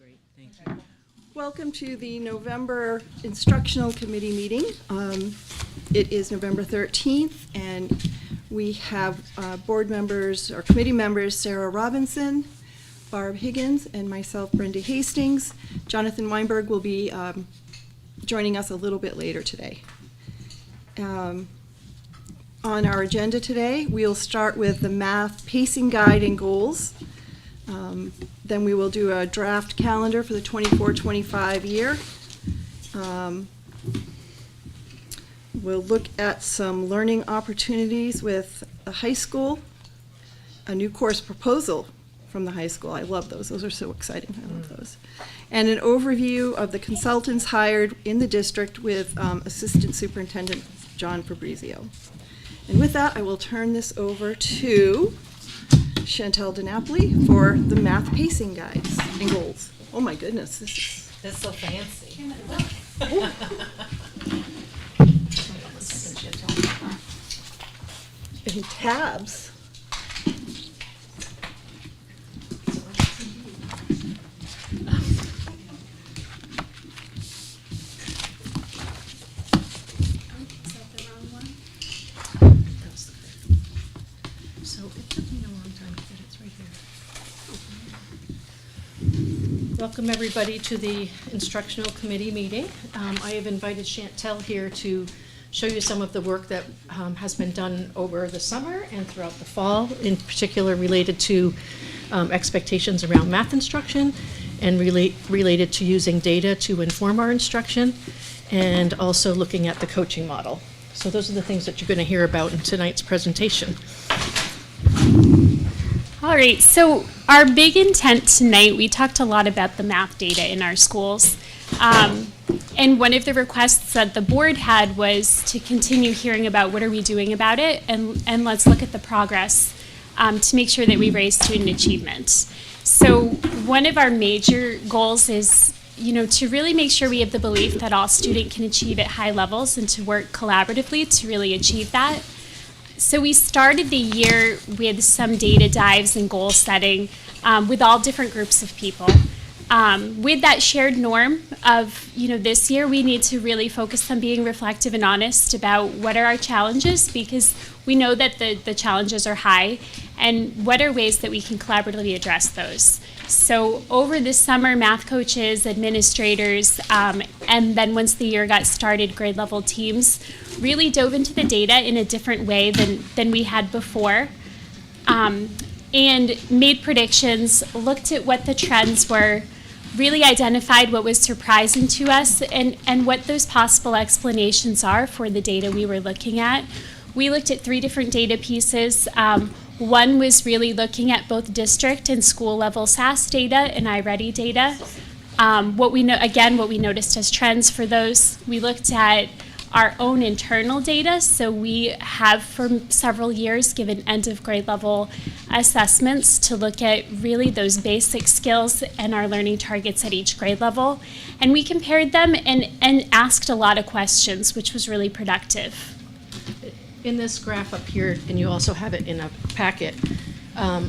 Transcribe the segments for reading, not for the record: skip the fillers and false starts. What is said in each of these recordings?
Great, thank you. Welcome to the November Instructional Committee meeting. It is November 13th, and we have board members or committee members Sarah Robinson, Barb Higgins, and myself, Brenda Hastings. Jonathan Weinberg will be joining us a little bit later today. On our agenda today, we'll start with the math pacing guide and goals. Then we will do a draft calendar for the 24-25 year. We'll look at some learning opportunities with the high school, a new course proposal from the high school. I love those. Those are so exciting. I love those. And an overview of the consultants hired in the district with Assistant Superintendent John Fabrizio. And with that, I will turn this over to Chantel D for the math pacing guides and goals. Oh my goodness, this is... That's so fancy. And tabs. Welcome everybody to the Instructional Committee meeting. I have invited Chantel here to show you some of the work that has been done over the summer and throughout the fall, in particular related to expectations around math instruction and related to using data to inform our instruction, and also looking at the coaching model. So those are the things that you're going to hear about in tonight's presentation. All right, so our big intent tonight, we talked a lot about the math data in our schools. And one of the requests that the board had was to continue hearing about what are we doing about it, and let's look at the progress to make sure that we raise student achievement. So one of our major goals is, to really make sure we have the belief that all students can achieve at high levels and to work collaboratively to really achieve that. So we started the year with some data dives and goal setting with all different groups of people. With that shared norm of, this year we need to really focus on being reflective and honest about what are our challenges, because we know that the challenges are high, and what are ways that we can collaboratively address those. So over the summer, math coaches, administrators, and then once the year got started, grade level teams really dove into the data in a different way than we had before, and made predictions, looked at what the trends were, really identified what was surprising to us, and what those possible explanations are for the data we were looking at. We looked at 3 different data pieces. One was really looking at both district and school level SAS data and iReady data. What we noticed as trends for those, we looked at our own internal data. So we have for several years given end of grade level assessments to look at really those basic skills and our learning targets at each grade level. And we compared them and asked a lot of questions, which was really productive. In this graph up here, and you also have it in a packet,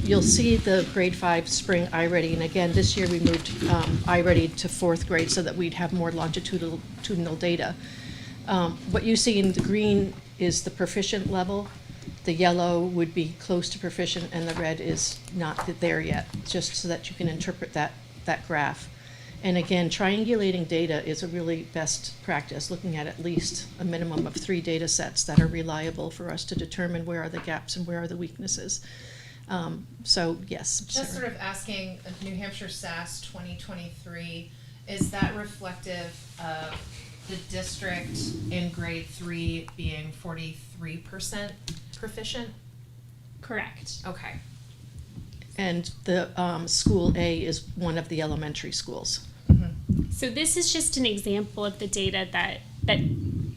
you'll see the grade 5 spring iReady. And again, this year we moved iReady to 4th grade so that we'd have more longitudinal data. What you see in the green is the proficient level. The yellow would be close to proficient, and the red is not there yet, just so that you can interpret that graph. And again, triangulating data is a really best practice, looking at least a minimum of 3 data sets that are reliable for us to determine where are the gaps and where are the weaknesses. So yes. Just Sarah. sort of asking, New Hampshire SAS 2023, is that reflective of the district in grade 3 being 43% proficient? Correct. Okay. And the school A is one of the elementary schools. So this is just an example of the data that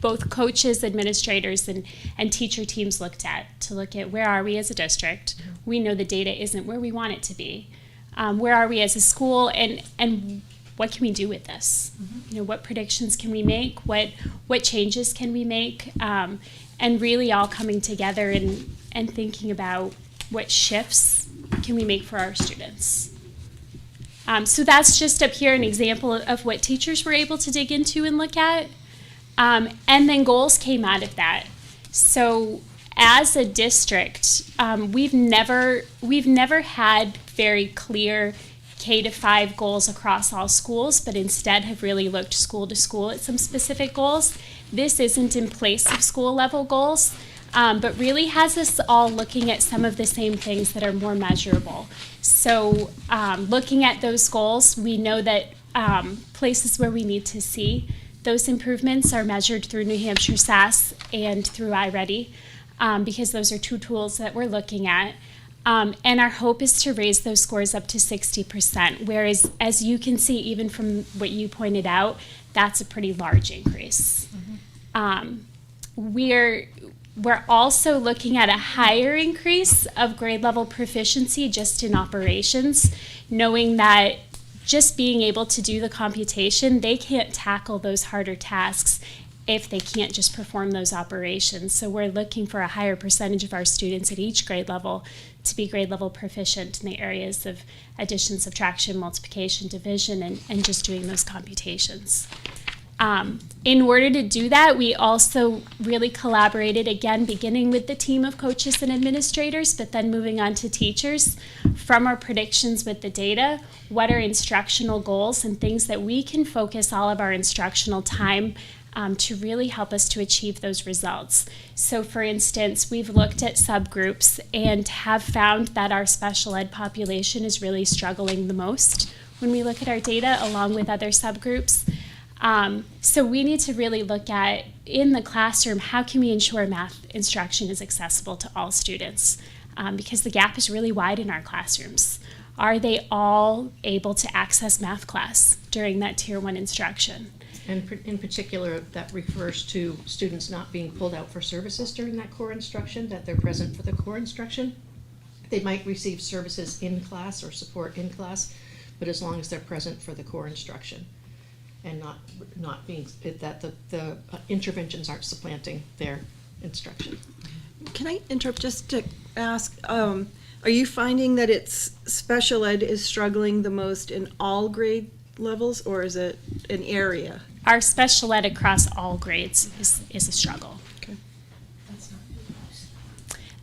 both coaches, administrators, and teacher teams looked at to look at where are we as a district. We know the data isn't where we want it to be. Where are we as a school, and what can we do with this? What predictions can we make? What changes can we make? And really all coming together and thinking about what shifts can we make for our students. So that's just up here an example of what teachers were able to dig into and look at. And then goals came out of that. So as a district, we've never had very clear K-5 goals across all schools, but instead have really looked school to school at some specific goals. This isn't in place of school level goals, but really has us all looking at some of the same things that are more measurable. So looking at those goals, we know that places where we need to see those improvements are measured through New Hampshire SAS and through iReady, because those are two tools that we're looking at. And our hope is to raise those scores up to 60%, whereas as you can see, even from what you pointed out, that's a pretty large increase. We're also looking at a higher increase of grade level proficiency just in operations, knowing that just being able to do the computation, they can't tackle those harder tasks if they can't just perform those operations. So we're looking for a higher percentage of our students at each grade level to be grade level proficient in the areas of addition, subtraction, multiplication, division, and just doing those computations. In order to do that, we also really collaborated, again, beginning with the team of coaches and administrators, but then moving on to teachers. From our predictions with the data, what are instructional goals and things that we can focus all of our instructional time to really help us to achieve those results. So for instance, we've looked at subgroups and have found that our special ed population is really struggling the most when we look at our data along with other subgroups. So we need to really look at, in the classroom, how can we ensure math instruction is accessible to all students? Because the gap is really wide in our classrooms. Are they all able to access math class during that Tier 1 instruction? And in particular, that refers to students not being pulled out for services during that core instruction, that they're present for the core instruction. They might receive services in class or support in class, but as long as they're present for the core instruction and not being, that the interventions aren't supplanting their instruction. Can I interrupt just to ask, are you finding that it's special ed is struggling the most in all grade levels, or is it an area? Our special ed across all grades is a struggle. Okay.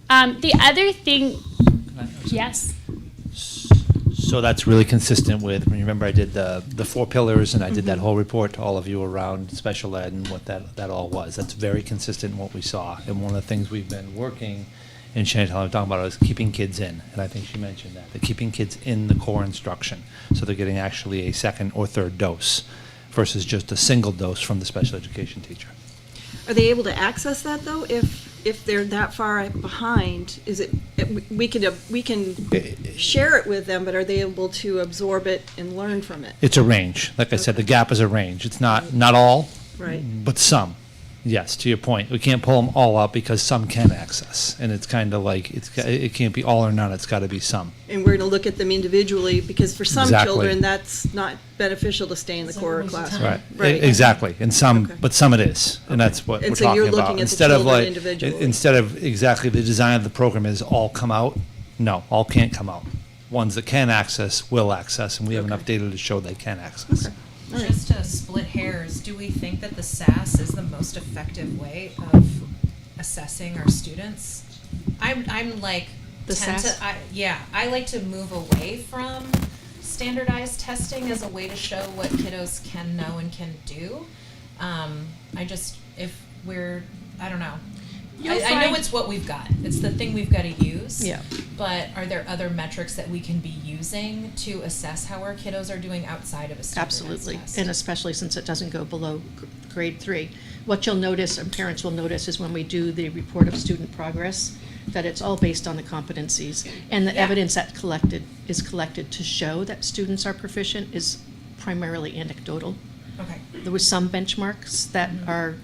The other thing, yes? So that's really consistent with, remember I did the 4 pillars and I did that whole report to all of you around special ed and what that all was. That's very consistent in what we saw. And one of the things we've been working, and Chantel I'm talking about, is keeping kids in. And I think she mentioned that. They're keeping kids in the core instruction. So they're getting actually a second or third dose versus just a single dose from the special education teacher. Are they able to access that though? If they're that far behind, is it we can share it with them, but are they able to absorb it and learn from it? It's a range. Like I said, the gap is a range. It's not all, Right. but some. Yes, to your point. We can't pull them all up because some can access. And it's kind of like, it can't be all or none. It's got to be some. And we're going to look at them individually because for some Exactly. children, that's not beneficial to stay in the core class. Right. Right. Exactly. And some, Okay. but some it is. And that's what And we're so talking you're about. looking at the Instead of children like, individually. instead of exactly the design of the program is all come out. No, all can't come out. Ones that can access will access, and we have enough data to show they can access. Okay. All right. Just to split hairs, do we think that the SAS is the most effective way of assessing our students? I'm like, The SAS? I like to move away from standardized testing as a way to show what kiddos can know and can do. I don't know. I know it's what we've got. It's the thing we've got to use. Yeah. But are there other metrics that we can be using to assess how our kiddos are doing outside of a standardized Absolutely, test? and especially since it doesn't go below grade 3. What you'll notice, and parents will notice, is when we do the report of student progress, that it's all based on the competencies. And the Yeah. evidence that is collected to show that students are proficient is primarily anecdotal. Okay. There was some benchmarks that are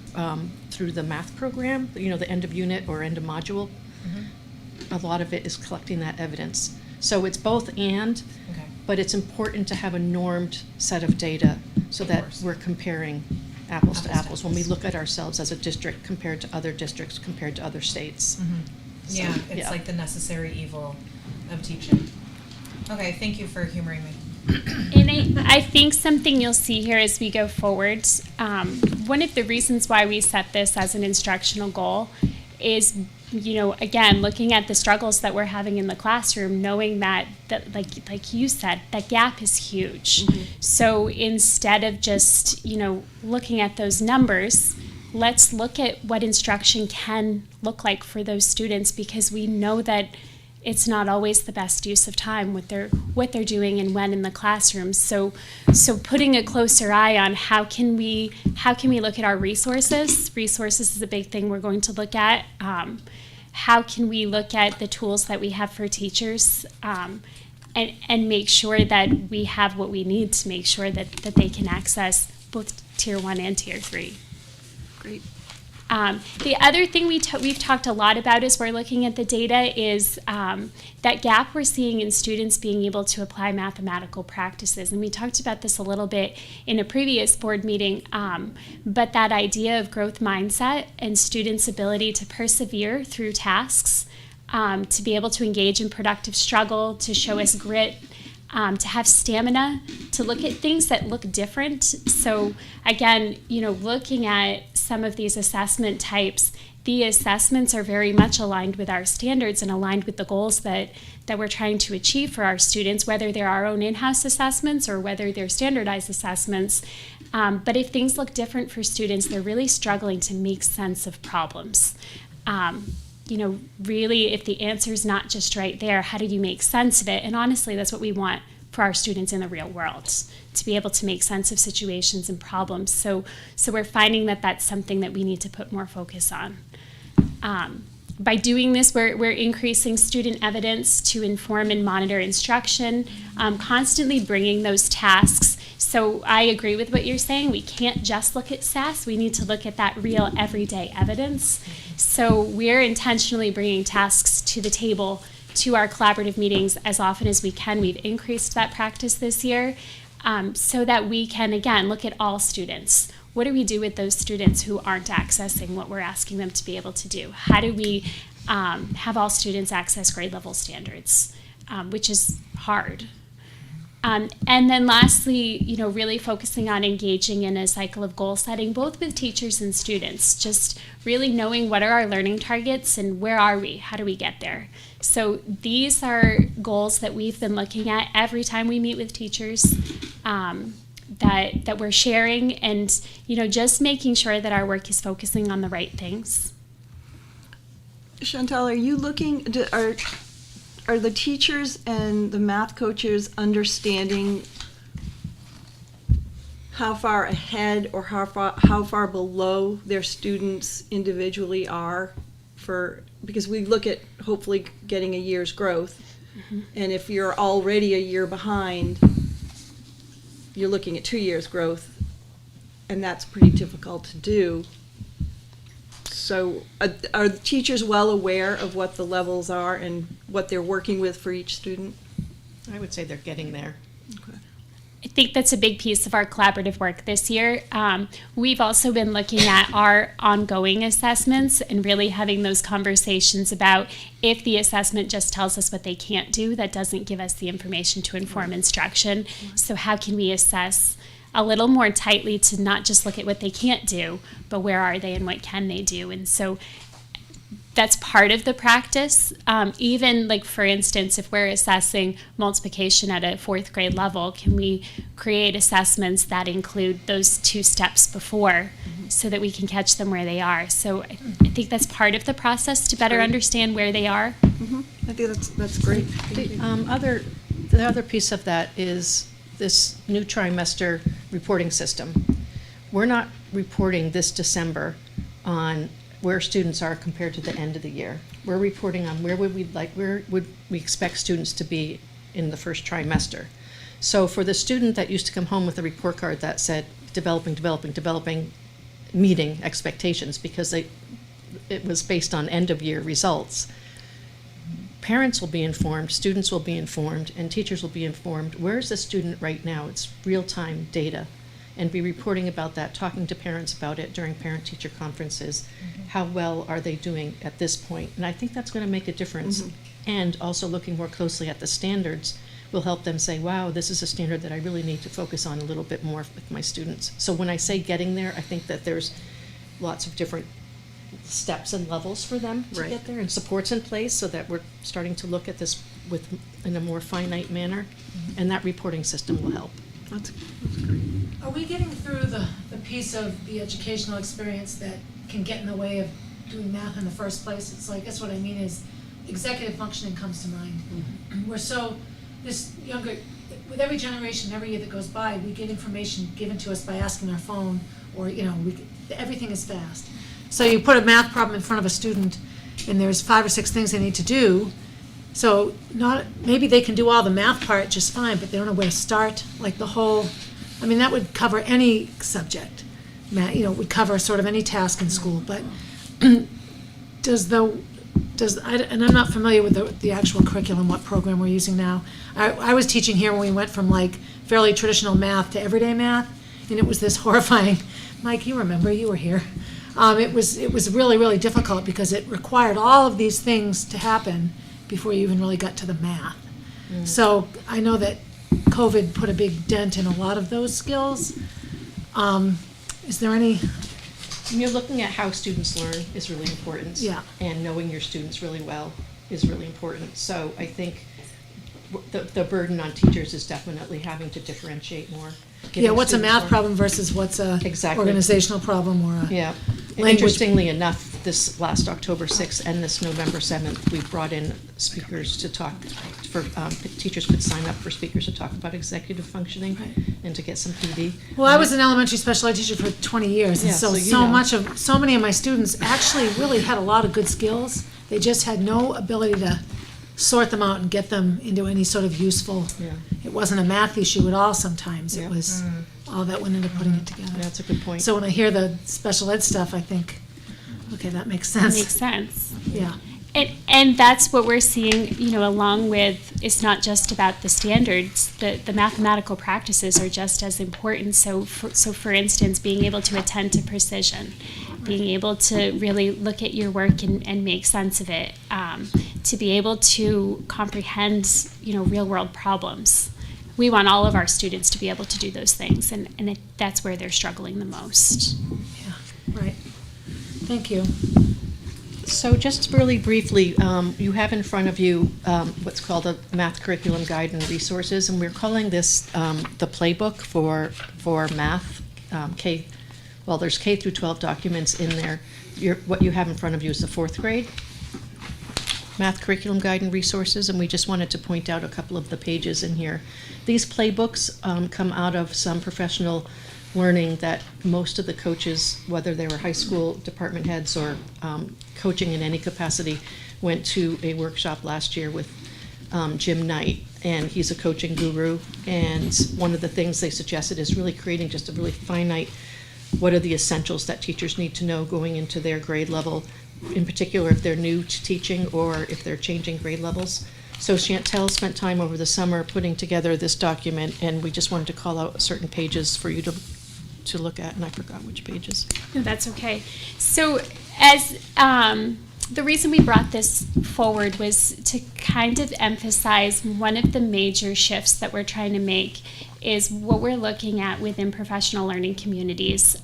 through the math program, the end of unit or end of module. A lot of it is collecting that evidence. So it's both and, Okay. but it's important to have a normed set of data so Of that course. we're comparing apples to Apples to apples when we apples. look at ourselves as a district compared to other districts, compared to other states. So, Yeah, it's yeah. like the necessary evil of teaching. Okay, thank you for humoring me. And I think something you'll see here as we go forward, one of the reasons why we set this as an instructional goal is, again, looking at the struggles that we're having in the classroom, knowing that like you said, that gap is huge. Mm-hmm. So instead of just, looking at those numbers, let's look at what instruction can look like for those students, because we know that it's not always the best use of time what they're doing and when in the classroom. So putting a closer eye on how can we look at our resources. Resources is a big thing we're going to look at. How can we look at the tools that we have for teachers, and make sure that we have what we need to make sure that they can access both Tier 1 and Tier 3. Great. The other thing we've talked a lot about as we're looking at the data is that gap we're seeing in students being able to apply mathematical practices. And we talked about this a little bit in a previous board meeting, but that idea of growth mindset and students' ability to persevere through tasks, to be able to engage in productive struggle, to show us grit, to have stamina, to look at things that look different. So again, looking at some of these assessment types, the assessments are very much aligned with our standards and aligned with the goals that we're trying to achieve for our students, whether they're our own in-house assessments or whether they're standardized assessments. But if things look different for students, they're really struggling to make sense of problems. Really, if the answer's not just right there, how do you make sense of it? And honestly, that's what we want for our students in the real world, to be able to make sense of situations and problems. So we're finding that that's something that we need to put more focus on. By doing this, we're increasing student evidence to inform and monitor instruction, constantly bringing those tasks. So I agree with what you're saying. We can't just look at SAS. We need to look at that real everyday evidence. So we're intentionally bringing tasks to the table to our collaborative meetings as often as we can. We've increased that practice this year, so that we can, again, look at all students. What do we do with those students who aren't accessing what we're asking them to be able to do? How do we have all students access grade level standards, which is hard. And then lastly, really focusing on engaging in a cycle of goal setting, both with teachers and students, just really knowing what are our learning targets and where are we, how do we get there. So these are goals that we've been looking at every time we meet with teachers, that we're sharing, and just making sure that our work is focusing on the right things. Chantel, are you looking, are the teachers and the math coaches understanding how far ahead or how far below their students individually are because we look at hopefully getting a year's growth, mm-hmm. and if you're already a year behind, you're looking at 2 years growth, and that's pretty difficult to do. So are the teachers well aware of what the levels are and what they're working with for each student? I would say they're getting there. Okay. I think that's a big piece of our collaborative work this year. We've also been looking at our ongoing assessments and really having those conversations about if the assessment just tells us what they can't do, that doesn't give us the information to inform instruction. So how can we assess a little more tightly to not just look at what they can't do, but where are they and what can they do? And so that's part of the practice. Even like, for instance, if we're assessing multiplication at a 4th grade level, can we create assessments that include those 2 steps before, mm-hmm. so that we can catch them where they are? So I think that's part of the process to better understand where they are. Mm-hmm. I think that's great. The other piece of that is this new trimester reporting system. We're not reporting this December on where students are compared to the end of the year. We're reporting on where would we expect students to be in the first trimester. So for the student that used to come home with a report card that said developing, meeting expectations because it was based on end of year results, parents will be informed, students will be informed, and teachers will be informed. Where's the student right now? It's real-time data. And be reporting about that, talking to parents about it during parent-teacher conferences. Mm-hmm. How well are they doing at this point? And I think that's going to make a difference. Mm-hmm. And also looking more closely at the standards. will help them say, wow, this is a standard that I really need to focus on a little bit more with my students. So when I say getting there, I think that there's lots of different steps and levels for them to Right. get there, and supports in place, so that we're starting to look at this in a more finite manner, and that reporting system will help. That's great. Are we getting through the piece of the educational experience that can get in the way of doing math in the first place? It's like, that's what I mean is executive functioning comes to mind. We're so, this younger, with every generation, every year that goes by, we get information given to us by asking our phone, or, everything is fast. So you put a math problem in front of a student, and there's 5 or 6 things they need to do. So maybe they can do all the math part just fine, but they don't know where to start. Like that would cover any subject. Would cover sort of any task in school. But and I'm not familiar with the actual curriculum, what program we're using now. I was teaching here when we went from like fairly traditional math to everyday math, and it was this horrifying. Mike, you remember, you were here. It was really, really difficult because it required all of these things to happen before you even really got to the math. So I know that COVID put a big dent in a lot of those skills. Is there any? You're looking at how students learn is really important. Yeah. And knowing your students really well is really important. So I think the burden on teachers is definitely having to differentiate more. Yeah, what's a students math more. problem versus what's a Exactly. organizational problem or a Yeah. And language? interestingly enough, this last October 6th and this November 7th, we brought in speakers to talk, teachers could sign up for speakers to talk about executive functioning and to get some PD. Well, I was an elementary special ed teacher for 20 years, and Yeah, so you so know. so many of my students actually really had a lot of good skills. They just had no ability to sort them out and get them into any sort of useful. Yeah. It wasn't a math issue at all sometimes. Yeah. It was all that went into putting it together. Yeah, that's a good point. So when I hear the special ed stuff, I think, okay, that makes sense. Makes sense. Yeah. And that's what we're seeing, along with, it's not just about the standards, the mathematical practices are just as important. So for instance, being able to attend to precision, being able to really look at your work and make sense of it, to be able to comprehend, real world problems. We want all of our students to be able to do those things, and that's where they're struggling the most. Yeah, right. Thank you. So just really briefly, you have in front of you what's called a math curriculum guide and resources, and we're calling this the playbook for math. There's K through 12 documents in there. What you have in front of you is the 4th grade math curriculum guide and resources, and we just wanted to point out a couple of the pages in here. These playbooks come out of some professional learning that most of the coaches, whether they were high school department heads or coaching in any capacity, went to a workshop last year with Jim Knight, and he's a coaching guru, and one of the things they suggested is really creating just a really finite, what are the essentials that teachers need to know going into their grade level, in particular if they're new to teaching or if they're changing grade levels. So Chantel spent time over the summer putting together this document, and we just wanted to call out certain pages for you to look at, and I forgot which pages. No, that's okay. So as the reason we brought this forward was to kind of emphasize one of the major shifts that we're trying to make is what we're looking at within professional learning communities.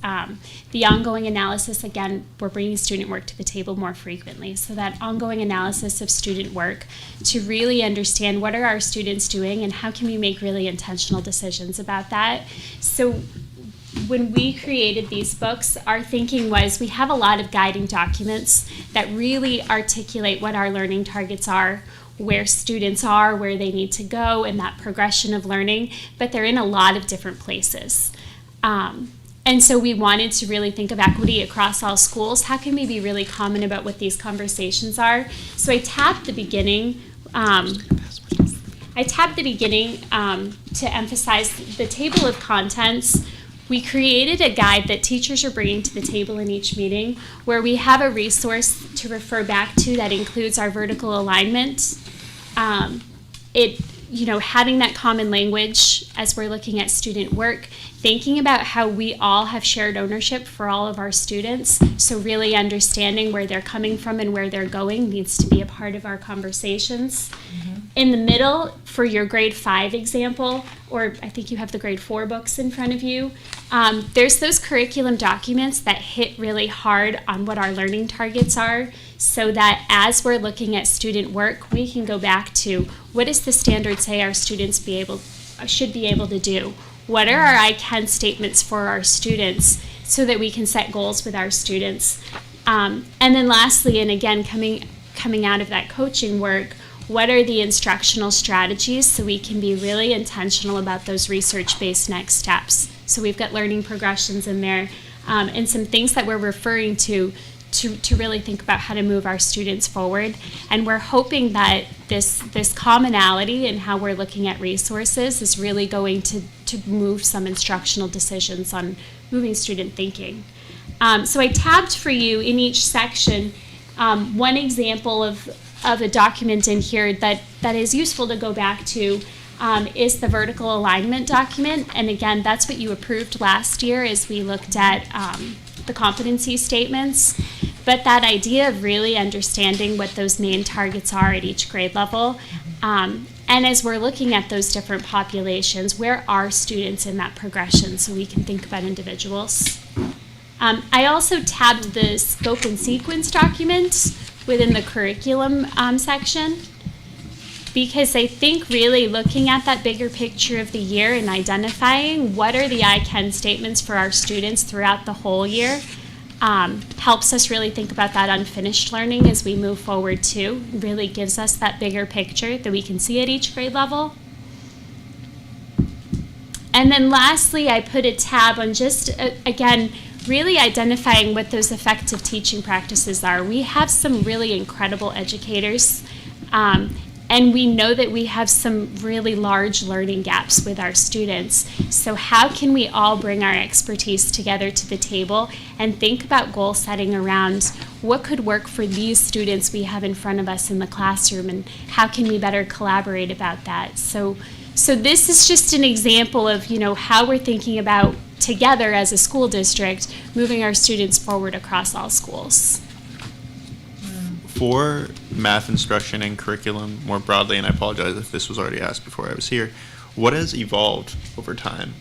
The ongoing analysis, again, we're bringing student work to the table more frequently. So that ongoing analysis of student work to really understand what are our students doing and how can we make really intentional decisions about that. So when we created these books, our thinking was we have a lot of guiding documents that really articulate what our learning targets are, where students are, where they need to go, and that progression of learning, but they're in a lot of different places. And so we wanted to really think of equity across all schools. How can we be really common about what these conversations are? So I tabbed the beginning to emphasize the table of contents. We created a guide that teachers are bringing to the table in each meeting, where we have a resource to refer back to that includes our vertical alignment. Having that common language as we're looking at student work, thinking about how we all have shared ownership for all of our students. So really understanding where they're coming from and where they're going needs to be a part of our conversations. In the middle, for your grade 5 example, or I think you have the grade 4 books in front of you, there's those curriculum documents that hit really hard on what our learning targets are, so that as we're looking at student work, we can go back to what does the standard say our students should be able to do? What are our I can statements for our students so that we can set goals with our students? And then lastly, and again, coming out of that coaching work, what are the instructional strategies so we can be really intentional about those research-based next steps? So we've got learning progressions in there, and some things that we're referring to really think about how to move our students forward. And we're hoping that this commonality in how we're looking at resources is really going to move some instructional decisions on moving student thinking. So I tabbed for you in each section one example of a document in here that is useful to go back to is the vertical alignment document. And again, that's what you approved last year as we looked at the competency statements. But that idea of really understanding what those main targets are at each grade level, and as we're looking at those different populations, where are students in that progression so we can think about individuals. I also tabbed the scope and sequence document within the curriculum section, because I think really looking at that bigger picture of the year and identifying what are the I can statements for our students throughout the whole year helps us really think about that unfinished learning as we move forward too. It really gives us that bigger picture that we can see at each grade level. And then lastly, I put a tab on just, again, really identifying what those effective teaching practices are. We have some really incredible educators, and we know that we have some really large learning gaps with our students. So how can we all bring our expertise together to the table and think about goal setting around what could work for these students we have in front of us in the classroom, and how can we better collaborate about that? So this is just an example of, how we're thinking about together as a school district, moving our students forward across all schools. For math instruction and curriculum more broadly, and I apologize if this was already asked before I was here, what has evolved over time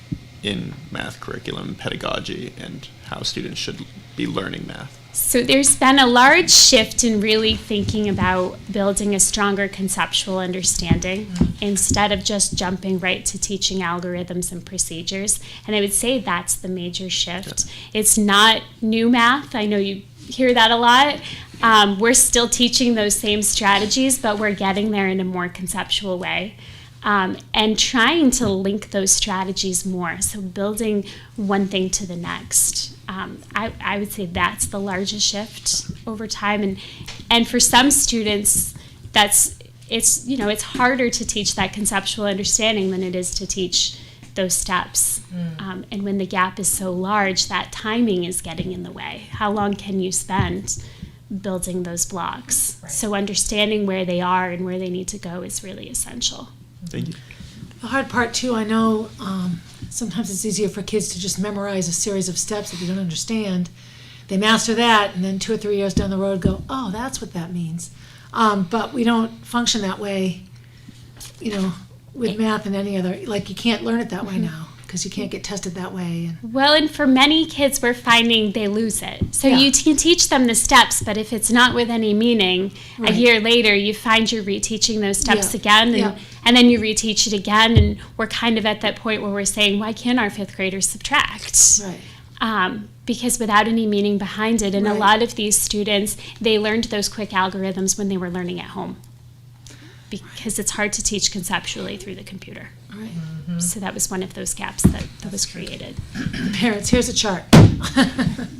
in math curriculum pedagogy and how students should be learning math? So there's been a large shift in really thinking about building a stronger conceptual understanding instead of just jumping right to teaching algorithms and procedures. And I would say that's the major shift. Yeah. It's not new math. I know you hear that a lot. We're still teaching those same strategies, but we're getting there in a more conceptual way. And trying to link those strategies more, so building one thing to the next. I would say that's the largest shift over time, and for some students, it's harder to teach that conceptual understanding than it is to teach those steps. And when the gap is so large, that timing is getting in the way. How long can you spend building those blocks? Right. So understanding where they are and where they need to go is really essential. Thank you. The hard part too, I know sometimes it's easier for kids to just memorize a series of steps that they don't understand. They master that, and then 2 or 3 years down the road go, oh, that's what that means. But we don't function that way, with math and any other, like you can't learn it that way now because you can't get tested that way. Well, and for many kids, we're finding they lose it. So you can teach them the steps, but if it's not with any meaning, right, a year later, you find you're reteaching those steps again, and then you reteach it again, and we're kind of at that point where we're saying, why can't our 5th graders subtract? Right. Because without any meaning behind it, and a lot of these students, they learned those quick algorithms when they were learning at home, because it's hard to teach conceptually through the computer. Right. Mm-hmm. So that was one of those gaps that was created. Parents, here's a chart.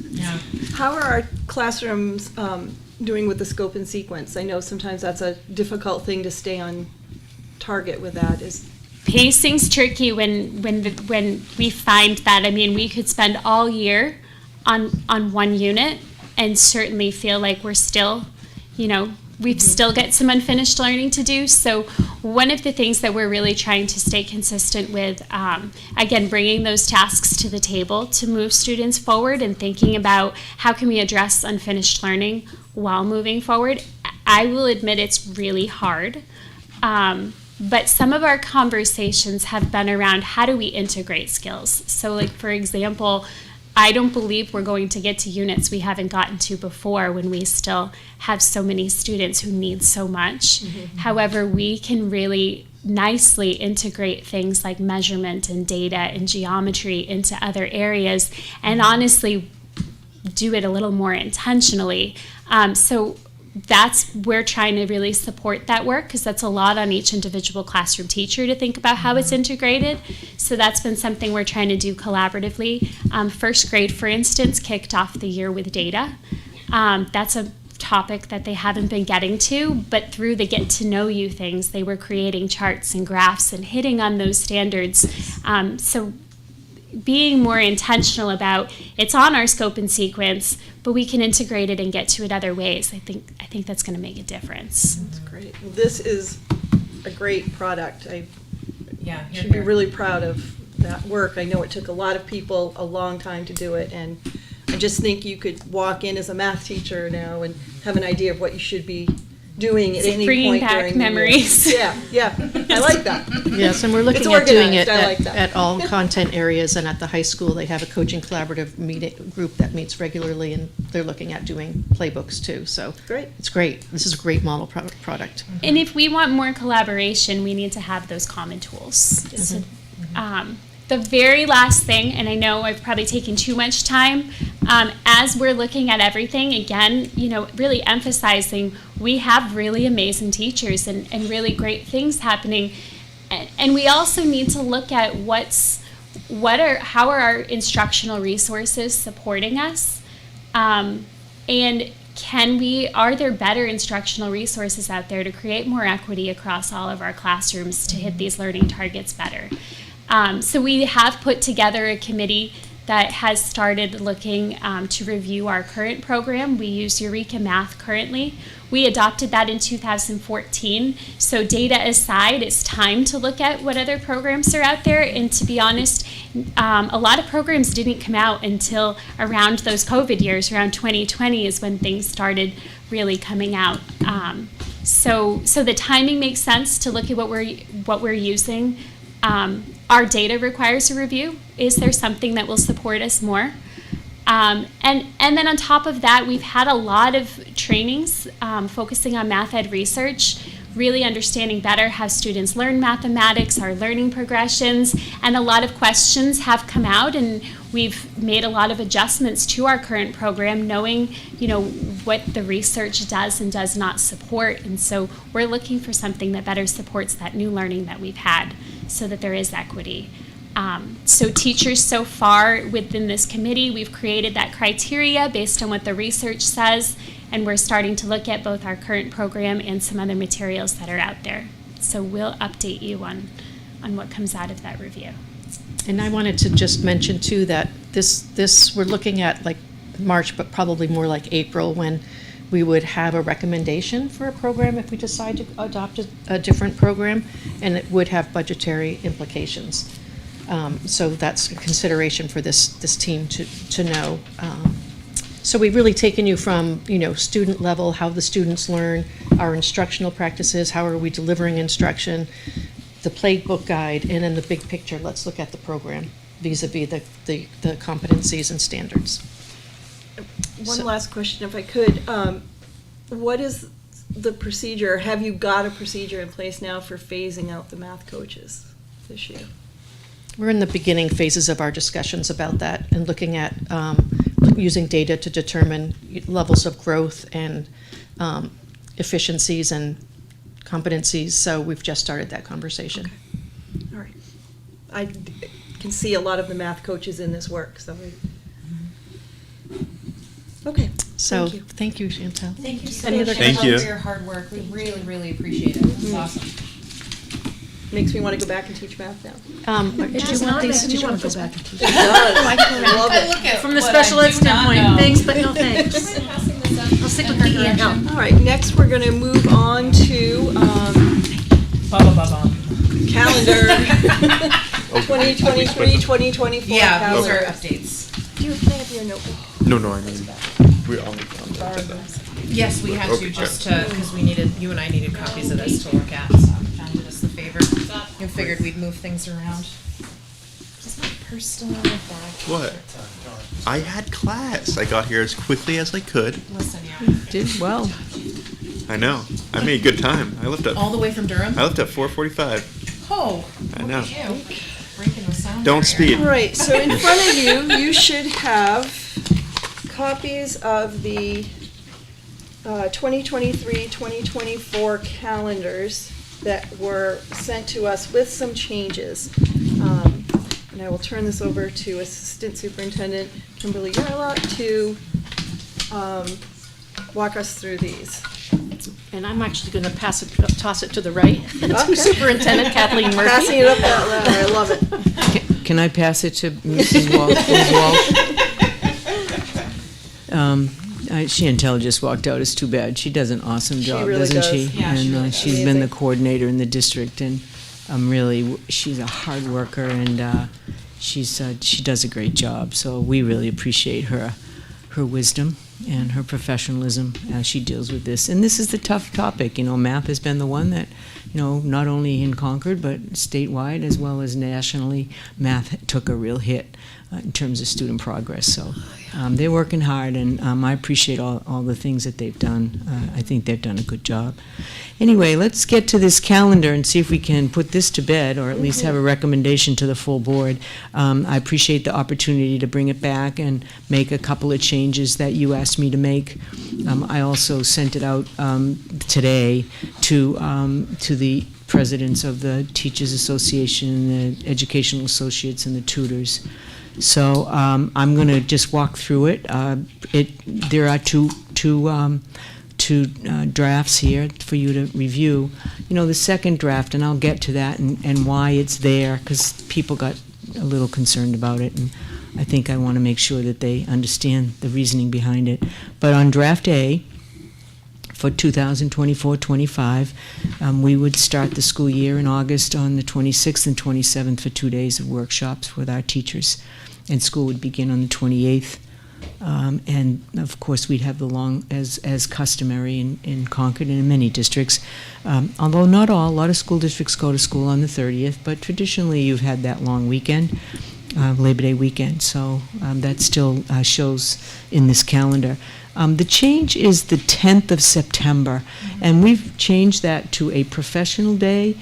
Yeah. How are our classrooms doing with the scope and sequence? I know sometimes that's a difficult thing to stay on target with that. Pacing's tricky when we find that. I mean, we could spend all year on one unit and certainly feel like we're still, we've still got some unfinished learning to do. So one of the things that we're really trying to stay consistent with, again, bringing those tasks to the table to move students forward and thinking about how can we address unfinished learning while moving forward. I will admit it's really hard. But some of our conversations have been around how do we integrate skills. So like, for example, I don't believe we're going to get to units we haven't gotten to before when we still have so many students who need so much. However, we can really nicely integrate things like measurement and data and geometry into other areas, and honestly do it a little more intentionally. So we're trying to really support that work, because that's a lot on each individual classroom teacher to think about how it's integrated. So that's been something we're trying to do collaboratively. First grade, for instance, kicked off the year with data. That's a topic that they haven't been getting to, but through the get to know you things, they were creating charts and graphs and hitting on those standards. So being more intentional about it's on our scope and sequence, but we can integrate it and get to it other ways. I think that's going to make a difference. That's great. Well, this is a great product. I Yeah, should be really proud of that work. I know it took a lot of people a long time to do it, and I just think you could walk in as a math teacher now and have an idea of what you should be doing at any Bringing point back during the year. memories. Yeah, I like that. Yes, and we're looking It's at doing it organized. I like that. at all content areas, and at the high school, they have a coaching collaborative group that meets regularly, and they're looking at doing playbooks too, so. Great. It's great. This is a great model product. And if we want more collaboration, we need to have those common tools. So, the very last thing, and I know I've probably taken too much time, as we're looking at everything, again, really emphasizing we have really amazing teachers and really great things happening. And we also need to look at how are our instructional resources supporting us? And are there better instructional resources out there to create more equity across all of our classrooms to hit these learning targets better? So we have put together a committee that has started looking to review our current program. We use Eureka Math currently. We adopted that in 2014. So data aside, it's time to look at what other programs are out there. And to be honest, a lot of programs didn't come out until around those COVID years. Around 2020 is when things started really coming out. So the timing makes sense to look at what we're using. Our data requires a review. Is there something that will support us more? And then on top of that, we've had a lot of trainings focusing on math ed research, really understanding better how students learn mathematics, our learning progressions, and a lot of questions have come out, and we've made a lot of adjustments to our current program, knowing what the research does and does not support. And so we're looking for something that better supports that new learning that we've had, so that there is equity. So teachers so far within this committee, we've created that criteria based on what the research says, and we're starting to look at both our current program and some other materials that are out there. So we'll update you on what comes out of that review. And I wanted to just mention too that this we're looking at like March, but probably more like April, when we would have a recommendation for a program if we decide to adopt a different program, and it would have budgetary implications. So that's a consideration for this team to know. So we've really taken you from student level, how the students learn, our instructional practices, how are we delivering instruction, the playbook guide, and then the big picture. Let's look at the program vis-a-vis the competencies and standards. One last question, if I could. What is the procedure? Have you got a procedure in place now for phasing out the math coaches this year? We're in the beginning phases of our discussions about that, and looking at using data to determine levels of growth and efficiencies and competencies. So we've just started that conversation. Okay. All right. I can see a lot of the math coaches in this work, so. Okay. So Thank you. thank you, Chantel. Thank you so Any much other Chantel, Thank you. for your hard work. We really, really appreciate it. It's awesome. Makes me want to go back and teach math now. Do you want these? You want to go back and teach. It does. Love it. From the special ed standpoint, thanks, but no thanks. I'll stick with PE and health. All right, next we're going to move on to calendar 2023, 2024 Yeah, these calendar. are updates. Do you have your notebook? No, I mean. We're on the agenda. Yes, we had Okay. to, just to, because you and I needed copies of this to look at, so John did us the favor. You figured we'd move things around. Is my purse still in my bag? What? I had class. I got here as quickly as I could. Listen, yeah. Did well. I know. I made good time. I left All at the way from Durham? 4:45. Oh, I look know. at you. Breaking the sound Don't barrier. speed. All right, so in front of you, you should have copies of the 2023-2024 calendars that were sent to us with some changes. And I will turn this over to Assistant Superintendent Kimberly Yarlock to walk us through these. And I'm actually going to toss it to the right Okay. to Superintendent Kathleen Murphy. Passing it up that ladder, I love it. Can I pass it to Mrs. Walsh? Chantel just walked out. It's too bad. She does an awesome She job, really doesn't does. she? Yeah, she And really she's does. been the Amazing. coordinator in the district, and she's a hard worker, and she does a great job. So we really appreciate her wisdom and her professionalism as she deals with this. And this is the tough topic. Math has been the one that, not only in Concord, but statewide as well as nationally, math took a real hit in terms of student progress. So they're working hard, and I appreciate all the things that they've done. I think they've done a good job. Anyway, let's get to this calendar and see if we can put this to bed, or at least have a recommendation to the full board. I appreciate the opportunity to bring it back and make a couple of changes that you asked me to make. I also sent it out today to the presidents of the Teachers Association, the Educational Associates, and the tutors. So I'm going to just walk through it. There are two drafts here for you to review. The second draft, and I'll get to that and why it's there, because people got a little concerned about it, and I think I want to make sure that they understand the reasoning behind it. But on draft A, for 2024-25, we would start the school year in August on the 26th and 27th for 2 days of workshops with our teachers, and school would begin on the 28th. And of course, we'd have the long, as customary in Concord and in many districts, although not all, a lot of school districts go to school on the 30th, but traditionally you've had that long weekend, Labor Day weekend, so that still shows in this calendar. The change is the 10th of September, and we've changed that to a professional day,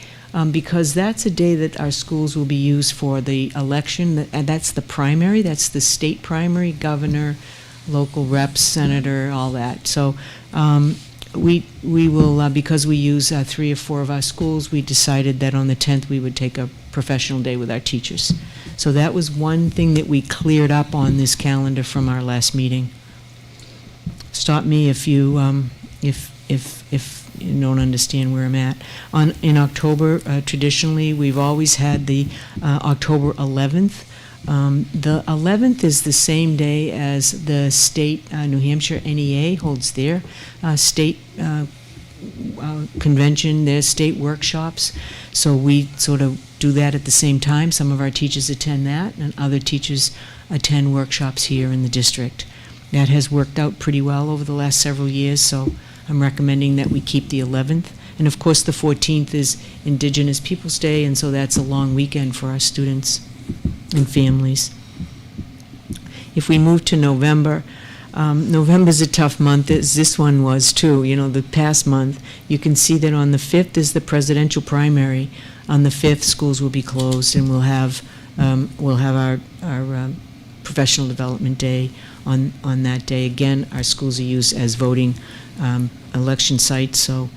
because that's a day that our schools will be used for the election, and that's the primary, that's the state primary, governor, local reps, senator, all that. So we will, because we use 3 or 4 of our schools, we decided that on the 10th we would take a professional day with our teachers. So that was one thing that we cleared up on this calendar from our last meeting. Stop me if you you don't understand where I'm at. In October, traditionally, we've always had the October 11th. The 11th is the same day as the state, New Hampshire NEA holds their state convention, their state workshops. So we sort of do that at the same time. Some of our teachers attend that, and other teachers attend workshops here in the district. That has worked out pretty well over the last several years, so I'm recommending that we keep the 11th. And of course, the 14th is Indigenous Peoples' Day, and so that's a long weekend for our students and families. If we move to November, November's a tough month, as this one was too, the past month. You can see that on the 5th is the presidential primary. On the 5th, schools will be closed, and we'll have our professional development day on that day. Again, our schools are used as voting election sites, so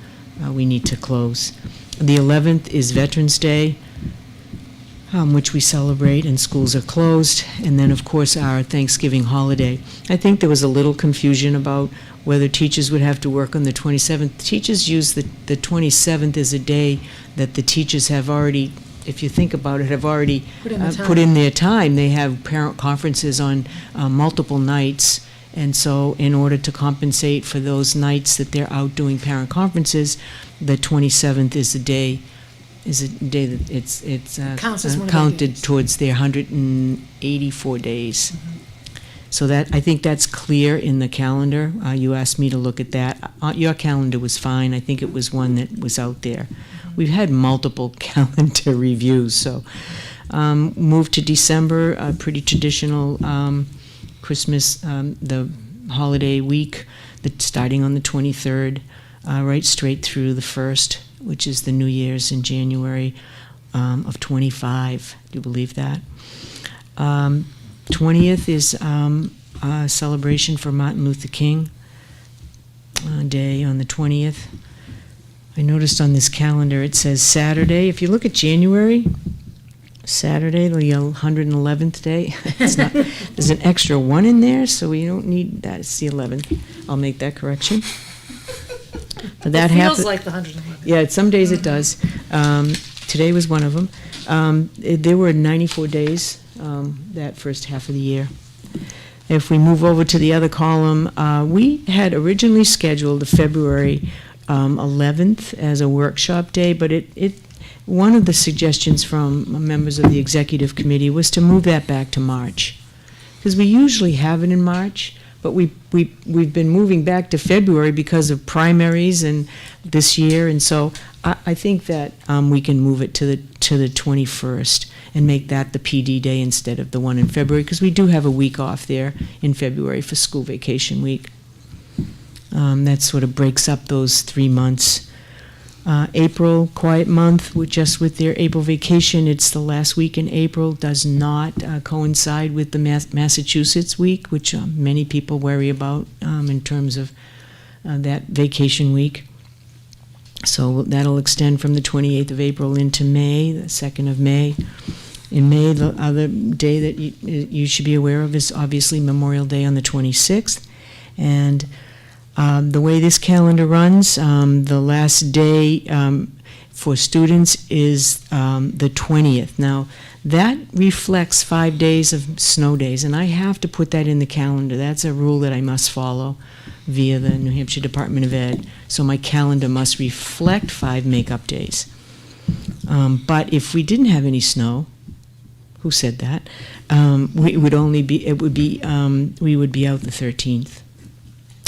we need to close. The 11th is Veterans Day, which we celebrate, and schools are closed. And then, of course, our Thanksgiving holiday. I think there was a little confusion about whether teachers would have to work on the 27th. Teachers use the 27th as a day that the teachers have already, if you think about it, have already put in their time. They have parent conferences on multiple nights, and so in order to compensate for those nights that they're out doing parent conferences, the 27th is a day that it's Counts as one of their counted days. towards their 184 days. So that, I think that's clear in the calendar. You asked me to look at that. Your calendar was fine. I think it was one that was out there. We've had multiple calendar reviews, so. Move to December, pretty traditional Christmas, the holiday week, starting on the 23rd, right straight through the 1st, which is the New Year's in January of 25. Do you believe that? 20th is a celebration for Martin Luther King Day on the 20th. I noticed on this calendar it says Saturday. If you look at January, Saturday, the 111th day. It's not, there's an extra one in there, so we don't need that. It's the 11th. I'll make that correction. But that It feels happened. like the 111th. Yeah, some days it does. Today was one of them. There were 94 days that first half of the year. If we move over to the other column, we had originally scheduled the February 11th as a workshop day, but one of the suggestions from members of the executive committee was to move that back to March. Because we usually have it in March, but we've been moving back to February because of primaries and this year, and so I think that we can move it to the 21st and make that the PD day instead of the one in February, because we do have a week off there in February for school vacation week. That sort of breaks up those 3 months. April, quiet month, just with their April vacation. It's the last week in April, does not coincide with the Massachusetts week, which many people worry about in terms of that vacation week. So that'll extend from the 28th of April into May, the 2nd of May. In May, the other day that you should be aware of is obviously Memorial Day on the 26th. And the way this calendar runs, the last day for students is the 20th. Now, that reflects 5 days of snow days, and I have to put that in the calendar. That's a rule that I must follow via the New Hampshire Department of Ed. So my calendar must reflect 5 makeup days. But if we didn't have any snow, who said that? We would be out the 13th.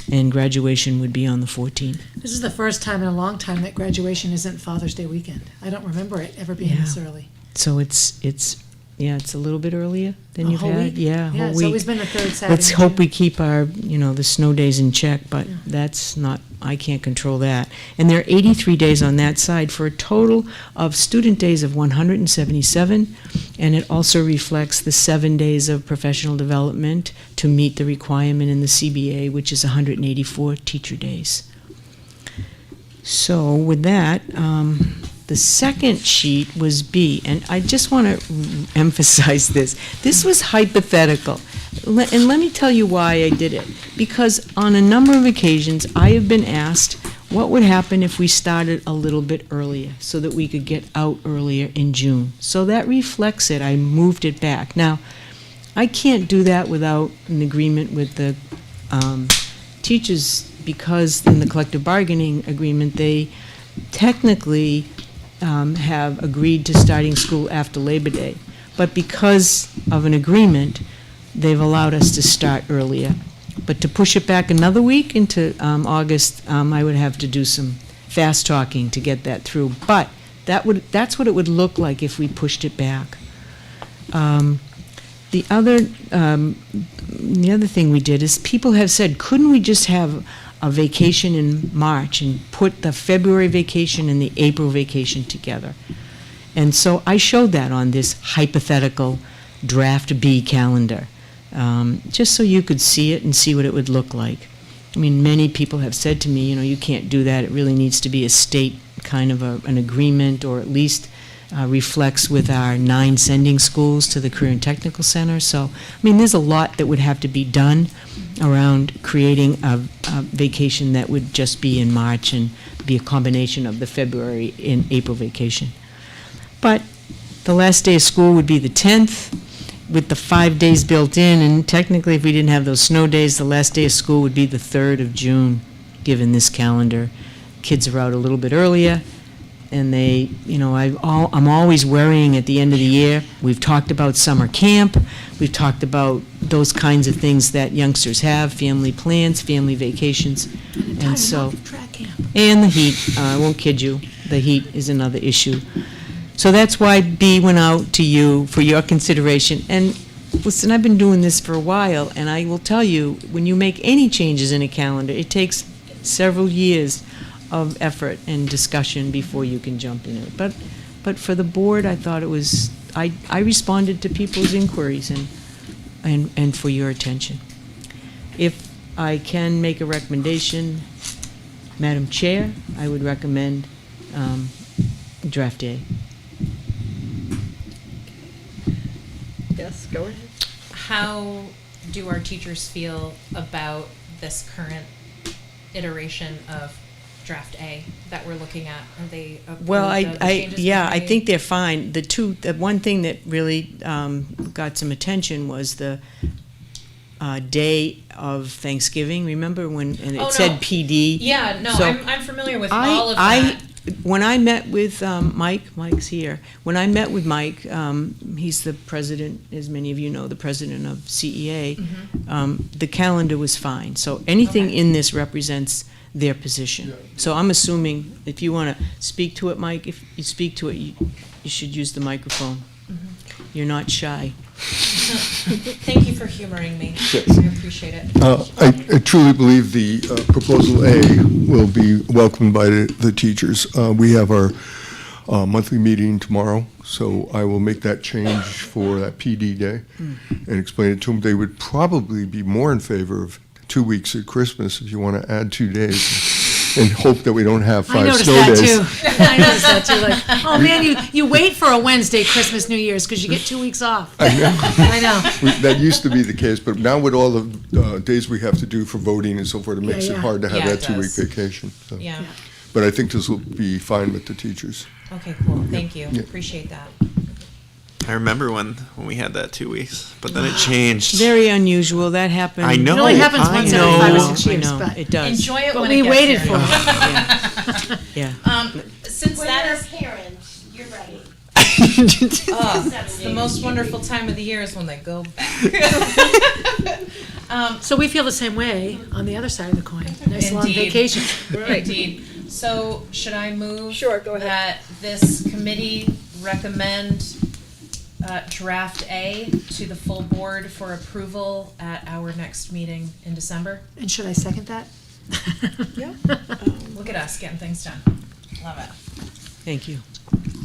And graduation would be on the 14th. This is the first time in a long time that graduation isn't Father's Day weekend. I don't remember it ever being this early. So it's a little bit earlier than A you've whole had. week? Yeah, Yeah, whole it's week. always been the third Saturday. Let's in hope June. we keep our, the snow days in check, but Yeah. that's not, I can't control that. And there are 83 days on that side for a total of student days of 177, and it also reflects the 7 days of professional development to meet the requirement in the CBA, which is 184 teacher days. So with that, the second sheet was B, and I just want to emphasize this. This was hypothetical, and let me tell you why I did it. Because on a number of occasions, I have been asked what would happen if we started a little bit earlier so that we could get out earlier in June. So that reflects it. I moved it back. Now, I can't do that without an agreement with the teachers, because in the collective bargaining agreement, they technically have agreed to starting school after Labor Day. But because of an agreement, they've allowed us to start earlier. But to push it back another week into August, I would have to do some fast talking to get that through. But that's what it would look like if we pushed it back. The other thing we did is people have said, couldn't we just have a vacation in March and put the February vacation and the April vacation together? And so I showed that on this hypothetical draft B calendar, just so you could see it and see what it would look like. I mean, many people have said to me, you can't do that. It really needs to be a state kind of an agreement, or at least reflects with our 9 sending schools to the Career and Technical Center. So, I mean, there's a lot that would have to be done around creating a vacation that would just be in March and be a combination of the February and April vacation. But the last day of school would be the 10th, with the 5 days built in, and technically if we didn't have those snow days, the last day of school would be the 3rd of June, given this calendar. Kids are out a little bit earlier, and they, I'm always worrying at the end of the year. We've talked about summer camp. We've talked about those kinds of things that youngsters have, family plans, family vacations. And so, Track camp. and the heat, I won't kid you, the heat is another issue. So that's why B went out to you for your consideration. And listen, I've been doing this for a while, and I will tell you, when you make any changes in a calendar, it takes several years of effort and discussion before you can jump in it. But for the board, I thought it was, I responded to people's inquiries and for your attention. If I can make a recommendation, Madam Chair, I would recommend draft A. Yes, go ahead. How do our teachers feel about this current iteration of draft A that we're looking at? Are they approved Well, of the changes we've I made? think they're fine. The one thing that really got some attention was the day of Thanksgiving. Remember when, and Oh, no. it said PD? Yeah, no, So I'm familiar with all of that. When I met with Mike's here, when I met with Mike, he's the president, as many of you know, the president of CEA, the calendar was fine. So anything Okay. in this represents their position. So I'm assuming, if you want to speak to it, Mike, if you speak to it, you should use the microphone. You're not shy. Thank you for humoring me. Yes. I appreciate it. I truly believe the proposal A will be welcomed by the teachers. We have our monthly meeting tomorrow, so I will make that change for that PD day and explain it to them. They would probably be more in favor of 2 weeks at Christmas if you want to add 2 days and hope that we don't have I 5 noticed snow that days. too. I noticed that too. Like, oh man, you wait for a Wednesday, Christmas, New Year's, because you get 2 weeks off. I know. I know. That used to be the case, but now with all the days we have to do for voting and so forth, it makes it yeah. hard to have Yeah, that it 2-week does. vacation. So. Yeah. But I think this will be fine with the teachers. Okay, cool. Thank you. Yeah. Appreciate that. I remember when we had that 2 weeks, but then it changed. Very unusual, that happened. I know. It only happens I once know. every 5 or 6 I years, know, but it does. Enjoy it But when we it gets waited here. for it. Yeah. Since When that you're a is parent, you're ready. it's the most wonderful time of the year is when they go back. So we feel the same way on the other side of the coin. Nice long Indeed. vacation. Indeed. So should I move? Sure, go ahead. That this committee recommend draft A to the full board for approval at our next meeting in December? And should I second that? Yeah. Look at us getting things done. Love it. Thank you.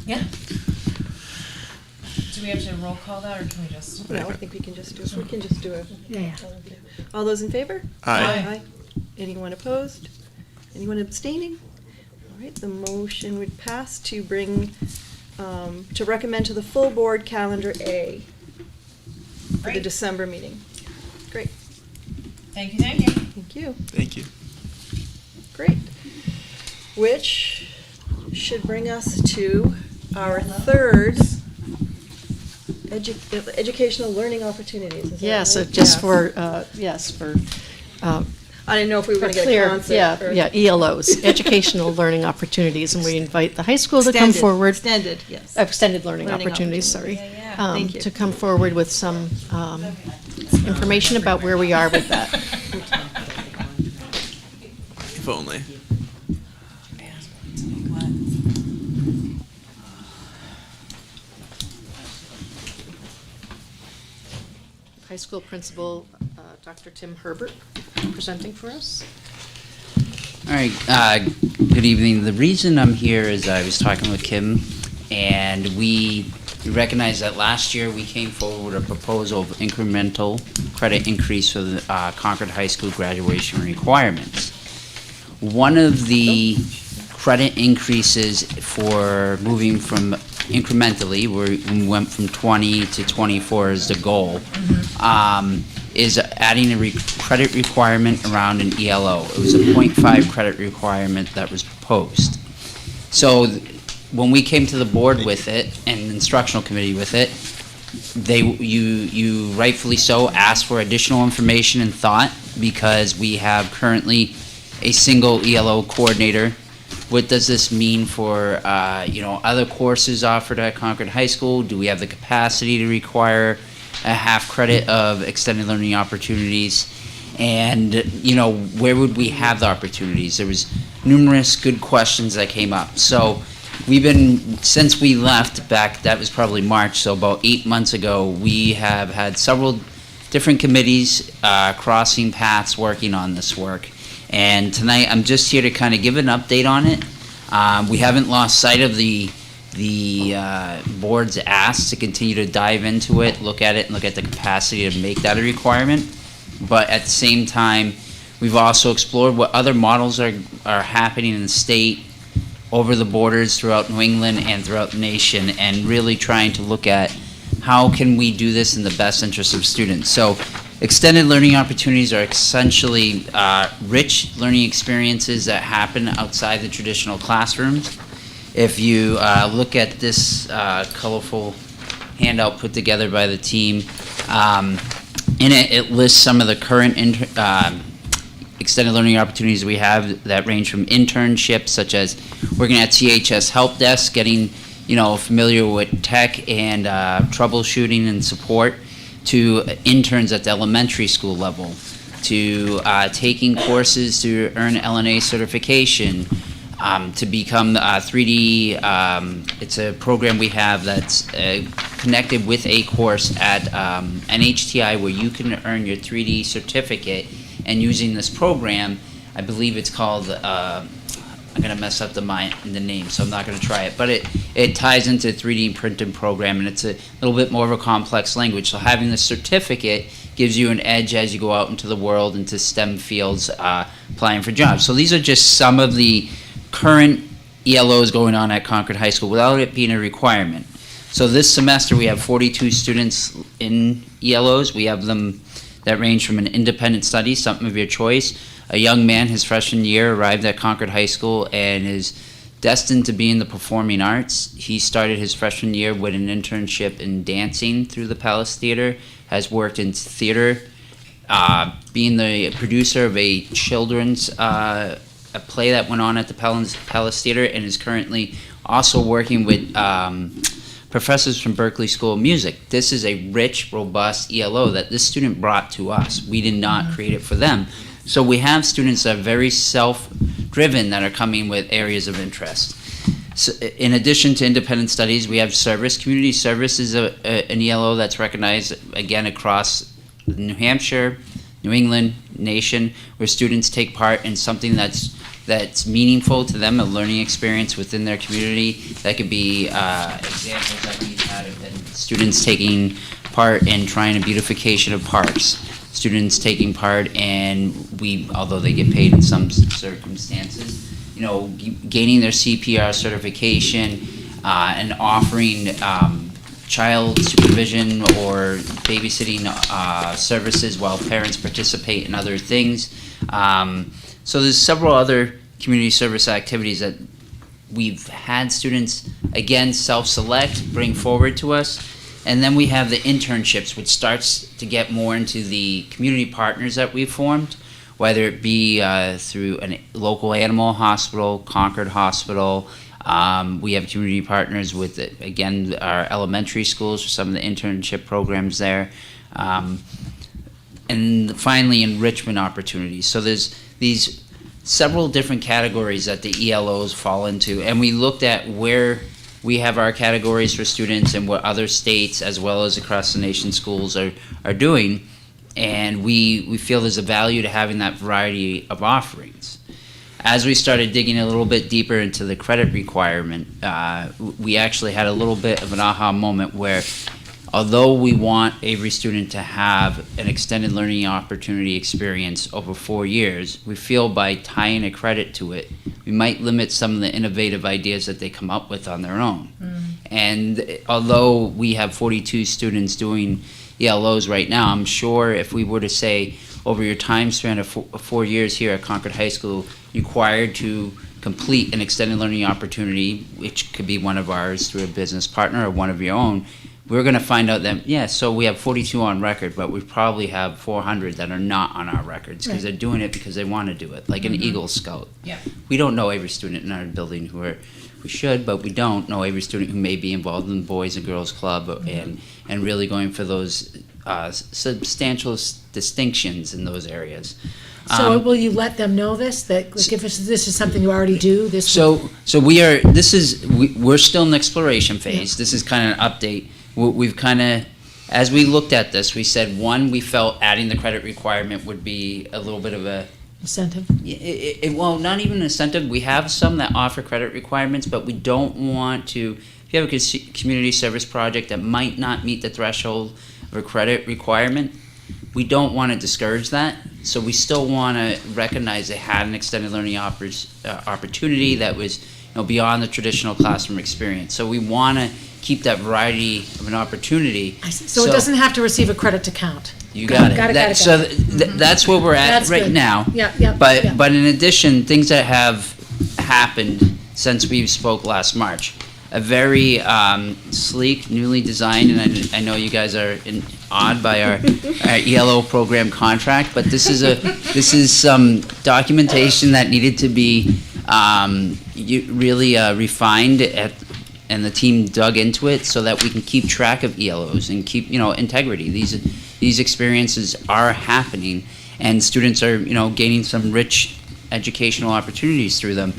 Yeah. Do we have to roll call that, or can we just? No, I think we can just do it. Yeah. All those in favor? Aye. Anyone opposed? Anyone abstaining? All right, the motion would pass to bring, to recommend to the full board calendar A for the Great. December meeting. Great, Thank you, thank you. thank you. Thank you. Great. Which should bring us to our third educational learning opportunities. Is that Yeah, so right? just Yeah. for I didn't know if we were for going to get a clear, concept. yeah, or- yeah, ELOs, educational learning opportunities, and we invite the high school to come Extended, forward. Extended, yes. Extended learning Learning opportunities, sorry. opportunities. Yeah, yeah. Thank you. To come forward with some information about where we are with that. If only. High school principal, Dr. Tim Herbert, presenting for us. All right, good evening. The reason I'm here is I was talking with Kim, and we recognize that last year we came forward with a proposal of incremental credit increase for the Concord High School graduation requirements. One of the credit increases for moving from incrementally, where we went from 20 to 24 as the goal, is adding a credit requirement around an ELO. It was a 0.5 credit requirement that was proposed. So when we came to the board with it, and the instructional committee with it, you rightfully so asked for additional information and thought, because we have currently a single ELO coordinator What does this mean for, other courses offered at Concord High School? Do we have the capacity to require a half credit of extended learning opportunities? And, where would we have the opportunities? There was numerous good questions that came up. So since we left back, that was probably March, so about 8 months ago, we have had several different committees crossing paths working on this work. And tonight, I'm just here to kind of give an update on it. We haven't lost sight of the board's ask to continue to dive into it, look at it, and look at the capacity to make that a requirement. But at the same time, we've also explored what other models are happening in the state, over the borders throughout New England and throughout the nation, and really trying to look at how can we do this in the best interest of students. So extended learning opportunities are essentially rich learning experiences that happen outside the traditional classrooms. If you look at this colorful handout put together by the team, in it lists some of the current extended learning opportunities we have that range from internships, such as working at CHS Help Desk, getting familiar with tech and troubleshooting and support, to interns at the elementary school level, to taking courses to earn LNA certification, to become 3D. It's a program we have that's connected with a course at NHTI where you can earn your 3D certificate. And using this program, I believe it's called, I'm going to mess up the name, so I'm not going to try it. But it ties into a 3D printing program, and it's a little bit more of a complex language. So having the certificate gives you an edge as you go out into the world, into STEM fields, applying for jobs. So these are just some of the current ELOs going on at Concord High School without it being a requirement. So this semester we have 42 students in ELOs. We have them that range from an independent study, something of your choice. A young man, his freshman year, arrived at Concord High School and is destined to be in the performing arts. He started his freshman year with an internship in dancing through the Palace Theater, has worked in theater, being the producer of a children's a play that went on at the Palace Theater, and is currently also working with professors from Berklee School of Music. This is a rich, robust ELO that this student brought to us. We did not create it for them. So we have students that are very self-driven that are coming with areas of interest. So in addition to independent studies, we have service. Community service is an ELO that's recognized, again, across New Hampshire, New England, nation, where students take part in something that's meaningful to them, a learning experience within their community. That could be examples that we've had of students taking part in trying a beautification of parks, students taking part in, although they get paid in some circumstances, gaining their CPR certification, and offering child supervision or babysitting services while parents participate in other things. So there's several other community service activities that we've had students, again, self-select, bring forward to us. And then we have the internships, which starts to get more into the community partners that we've formed, whether it be through a local animal hospital, Concord Hospital. We have community partners with, again, our elementary schools for some of the internship programs there. And finally, enrichment opportunities. So there's these several different categories that the ELOs fall into, and we looked at where we have our categories for students and what other states as well as across the nation schools are doing, and we feel there's a value to having that variety of offerings. As we started digging a little bit deeper into the credit requirement, we actually had a little bit of an aha moment where, although we want every student to have an extended learning opportunity experience over 4 years, we feel by tying a credit to it, we might limit some of the innovative ideas that they come up with on their own. And although we have 42 students doing ELOs right now, I'm sure if we were to say, over your time span of 4 years here at Concord High School, you're required to complete an extended learning opportunity, which could be one of ours through a business partner or one of your own, we're going to find out that, yeah, so we have 42 on record, but we probably have 400 that are not on our records because they're doing it because they want to do it, like an Eagle Scout. Yeah. We don't know every student in our building we should, but we don't know every student who may be involved in the Boys and Girls Club and really going for those substantial distinctions in those areas. So will you let them know this, that like, if this is something you already do, this? So we're still in the exploration phase. This is kind of an update. We've kind of, as we looked at this, we said, one, we felt adding the credit requirement would be a little bit of a Incentive? well, not even an incentive. We have some that offer credit requirements, but we don't want to, if you have a community service project that might not meet the threshold of a credit requirement, we don't want to discourage that. So we still want to recognize they had an extended learning opportunity that was beyond the traditional classroom experience. So we want to keep that variety of an opportunity. I see. So it doesn't have to receive a credit to count? You got it. Got it. So that's where we're at That's right good. now. Yeah. But in addition, things that have happened since we spoke last March. A very sleek, newly designed, and I know you guys are awed by our ELO program contract, but this is some documentation that needed to be really refined and the team dug into it so that we can keep track of ELOs and keep integrity. These experiences are happening, and students are gaining some rich educational opportunities through them.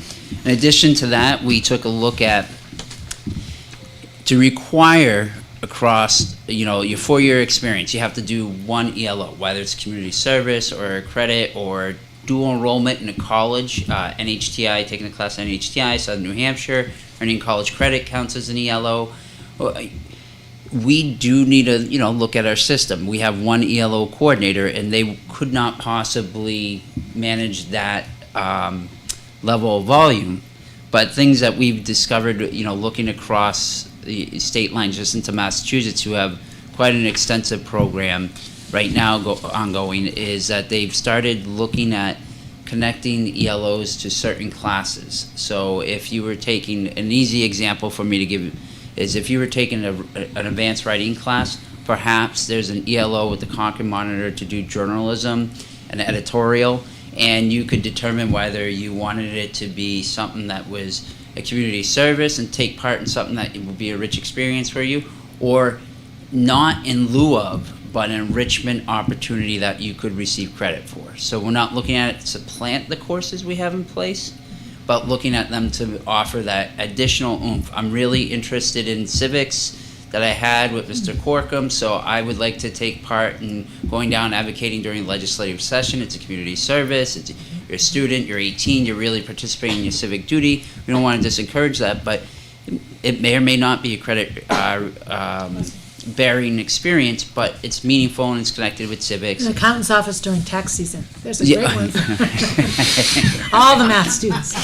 In addition to that, we took a look at to require across your 4-year experience, you have to do one ELO, whether it's community service or credit or dual enrollment in a college, NHTI, taking the class NHTI, Southern New Hampshire, earning college credit counts as an ELO. We do need to look at our system. We have one ELO coordinator, and they could not possibly manage that level of volume. But things that we've discovered, looking across the state lines just into Massachusetts, who have quite an extensive program right now ongoing, is that they've started looking at connecting ELOs to certain classes. So if you were taking, an easy example for me to give is if you were taking an advanced writing class, perhaps there's an ELO with the Concord Monitor to do journalism and editorial, and you could determine whether you wanted it to be something that was a community service and take part in something that would be a rich experience for you, or not in lieu of, but an enrichment opportunity that you could receive credit for. So we're not looking at it to supplant the courses we have in place, but looking at them to offer that additional oomph. I'm really interested in civics that I had with Mr. Corkum, so I would like to take part in going down advocating during the legislative session. It's a community service. You're a student, you're 18, you're really participating in your civic duty. We don't want to discourage that, but it may or may not be a credit bearing experience, but it's meaningful and it's connected with civics. An accountant's office during tax season. There's a great one. All the math students.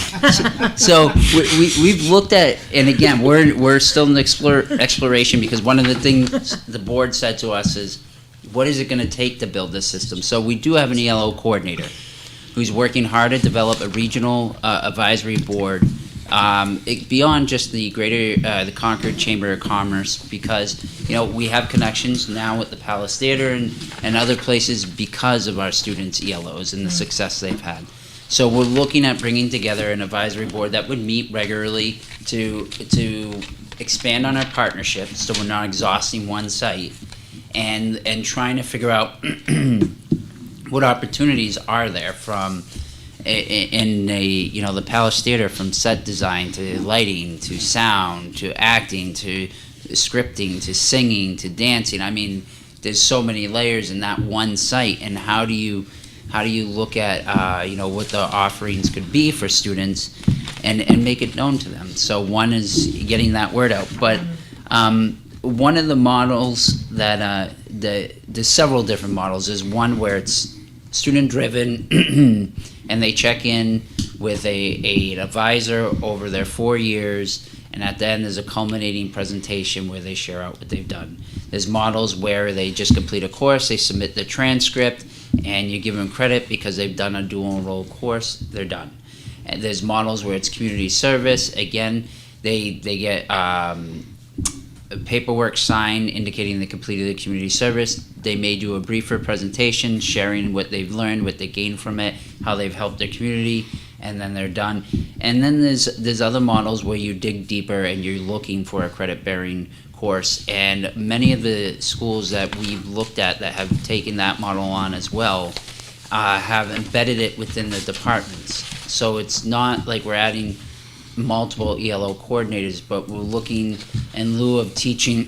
So we've looked at, and again, we're still in the exploration, because one of the things the board said to us is, what is it going to take to build this system? So we do have an ELO coordinator who's working hard to develop a regional advisory board beyond just the greater the Concord Chamber of Commerce, because we have connections now with the Palace Theater and other places because of our students' ELOs and the success they've had. So we're looking at bringing together an advisory board that would meet regularly to expand on our partnerships, so we're not exhausting one site, and trying to figure out what opportunities are there from in the Palace Theater, from set design to lighting to sound to acting to scripting to singing to dancing. I mean, there's so many layers in that one site, and how do you look at what the offerings could be for students and make it known to them? So one is getting that word out, but one of the models that there's several different models. Is one where it's student driven and they check in with an advisor over their 4 years, and at the end there's a culminating presentation where they share out what they've done. There's models where they just complete a course, they submit the transcript, and you give them credit because they've done a dual enrolled course, they're done. And there's models where it's community service. Again, they get paperwork signed indicating they completed the community service. They may do a briefer presentation sharing what they've learned, what they gained from it, how they've helped their community, and then they're done. And then there's other models where you dig deeper and you're looking for a credit-bearing course. And many of the schools that we've looked at that have taken that model on as well have embedded it within the departments. So it's not like we're adding multiple ELO coordinators, but we're looking in lieu of teaching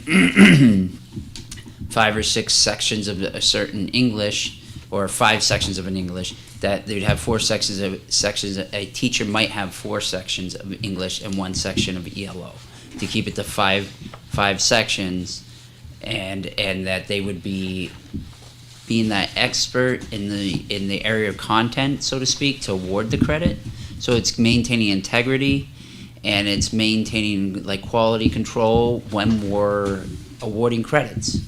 5 or 6 sections of a certain English, or 5 sections of an English, that they'd have 4 sections. A teacher might have 4 sections of English and 1 section of ELO to keep it to five sections, and that they would be being that expert in the area of content, so to speak, to award the credit. So it's maintaining integrity, and it's maintaining like quality control when we're awarding credits.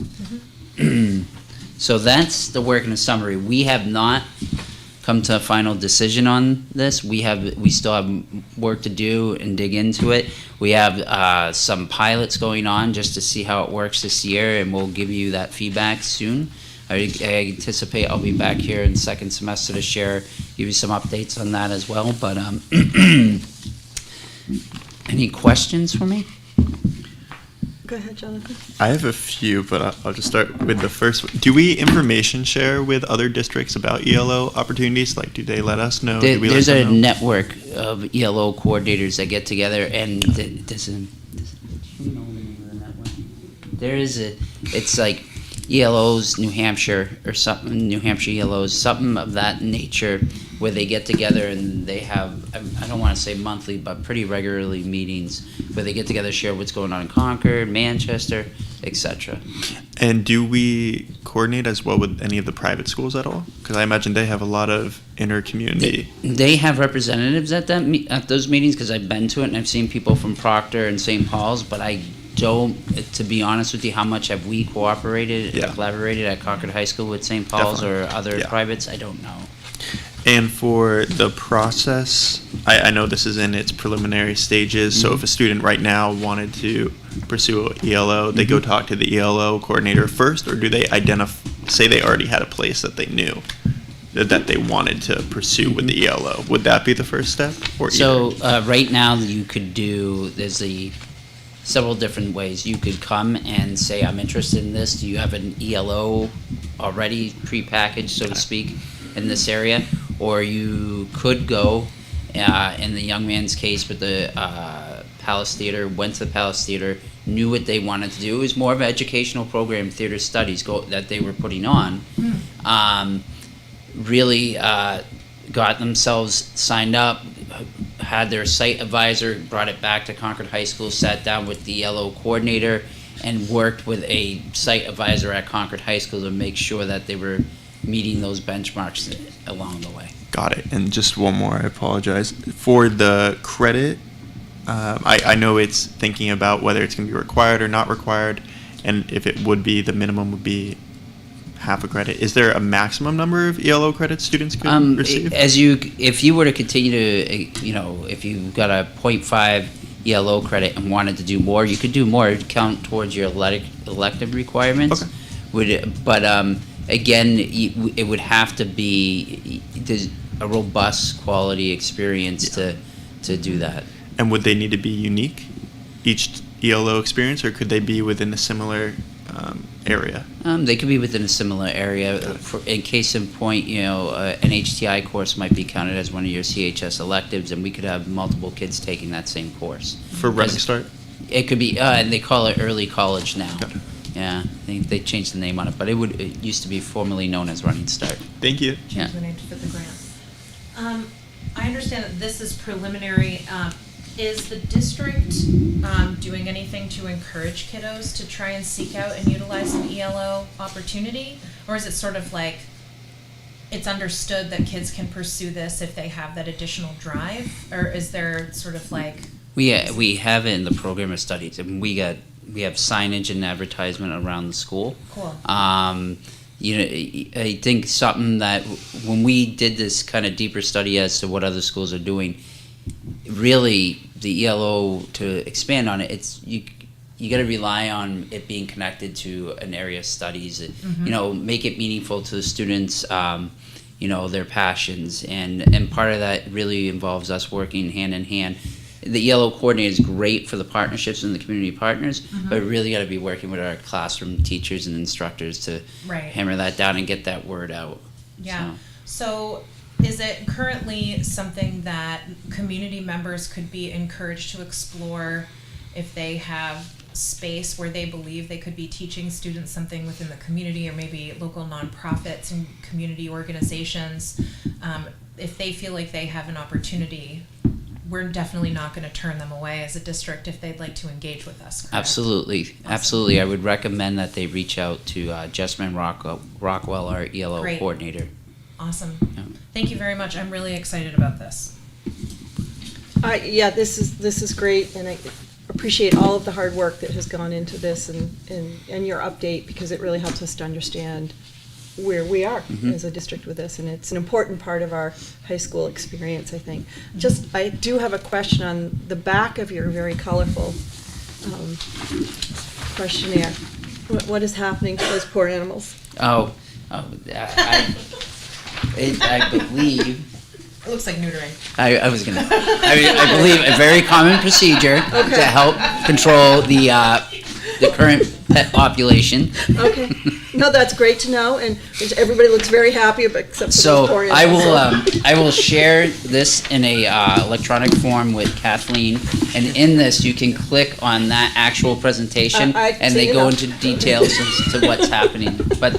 So that's the work in a summary. We have not come to a final decision on this. We still have work to do and dig into it. We have some pilots going on just to see how it works this year, and we'll give you that feedback soon. I anticipate I'll be back here in the second semester to give you some updates on that as well. But any questions for me? Go ahead, Jonathan. I have a few, but I'll just start with the first one. Do we information share with other districts about ELO opportunities? Like, do they let us know? Do we There's let a them know? network of ELO coordinators that get together, and it's like ELOs New Hampshire or something, New Hampshire ELOs, something of that nature, where they get together and they have, I don't want to say monthly, but pretty regularly meetings where they get together, share what's going on in Concord, Manchester, etc. And do we coordinate as well with any of the private schools at all? Because I imagine they have a lot of inter-community. They have representatives at at those meetings, because I've been to it and I've seen people from Proctor and St. Paul's, but I don't, to be honest with you, how much have we cooperated, collaborated at Concord High School with St. Paul's or other privates? I don't know. And for the process, I know this is in its preliminary stages, so if a student right now wanted to pursue an ELO, they go talk to the ELO coordinator first, or do they say they already had a place that they knew that they wanted to pursue with the ELO? Would that be the first step? Or so right now you could do, there's several different ways. You could come and say, I'm interested in this. Do you have an ELO already prepackaged, so to speak, in this area? Or you could go, in the young man's case with the Palace Theater, went to the Palace Theater, knew what they wanted to do. It was more of an educational program, theater studies that they were putting on. Really got themselves signed up, had their site advisor, brought it back to Concord High School, sat down with the ELO coordinator, and worked with a site advisor at Concord High School to make sure that they were meeting those benchmarks along the way. Got it. And just one more, I apologize. For the credit, I know it's thinking about whether it's going to be required or not required, and if it would be, the minimum would be half a credit. Is there a maximum number of ELO credits students could receive? If you were to continue to, if you got a 0.5 ELO credit and wanted to do more, you could do more. It would count towards your elective requirements. Okay. Again, it would have to be a robust quality experience to do that. And would they need to be unique, each ELO experience, or could they be within a similar area? They could be within a similar area. In case in point, an HTI course might be counted as one of your CHS electives, and we could have multiple kids taking that same course. For Running Start? It could be, and they call it early college now. Okay. Yeah, they changed the name on it, but it used to be formerly known as Running Start. Thank you. Yeah. The name for the grant. I understand that this is preliminary. Is the district doing anything to encourage kiddos to try and seek out and utilize an ELO opportunity? Or is it sort of like it's understood that kids can pursue this if they have that additional drive? Or is there sort of like... We have it in the program of studies, and we have signage and advertisement around the school. Cool. I think something that when we did this kind of deeper study as to what other schools are doing, really the ELO, to expand on it, you you got to rely on it being connected to an area of studies. You know, make it meaningful to the students. You know, their passions, and part of that really involves us working hand in hand. The ELO coordinator is great for the partnerships and the community partners, but we really got to be working with our classroom teachers and instructors to hammer that down and get that word out. Yeah. So is it currently something that community members could be encouraged to explore if they have space where they believe they could be teaching students something within the community, or maybe local nonprofits and community organizations? If they feel like they have an opportunity, we're definitely not going to turn them away as a district if they'd like to engage with us, correct? Absolutely. Awesome. Absolutely. I would recommend that they reach out to Jessman Rockwell, our ELO Great. coordinator. Awesome. Yeah. Thank you very much. I'm really excited about this. Yeah, this is great, and I appreciate all of the hard work that has gone into this and your update, because it really helps us to understand where we are as a district with this, and it's an important part of our high school experience, I think. I do have a question on the back of your very colorful questionnaire. What is happening to those poor animals? I believe. It looks like neutering. I was gonna. I believe a very common procedure to help control the current pet population. Okay. No, that's great to know, and everybody looks very happy, but except for those poor So animals. I will share this in a electronic form with Kathleen, and in this you can click on that actual presentation, I've and they seen go enough. into details as to what's happening. But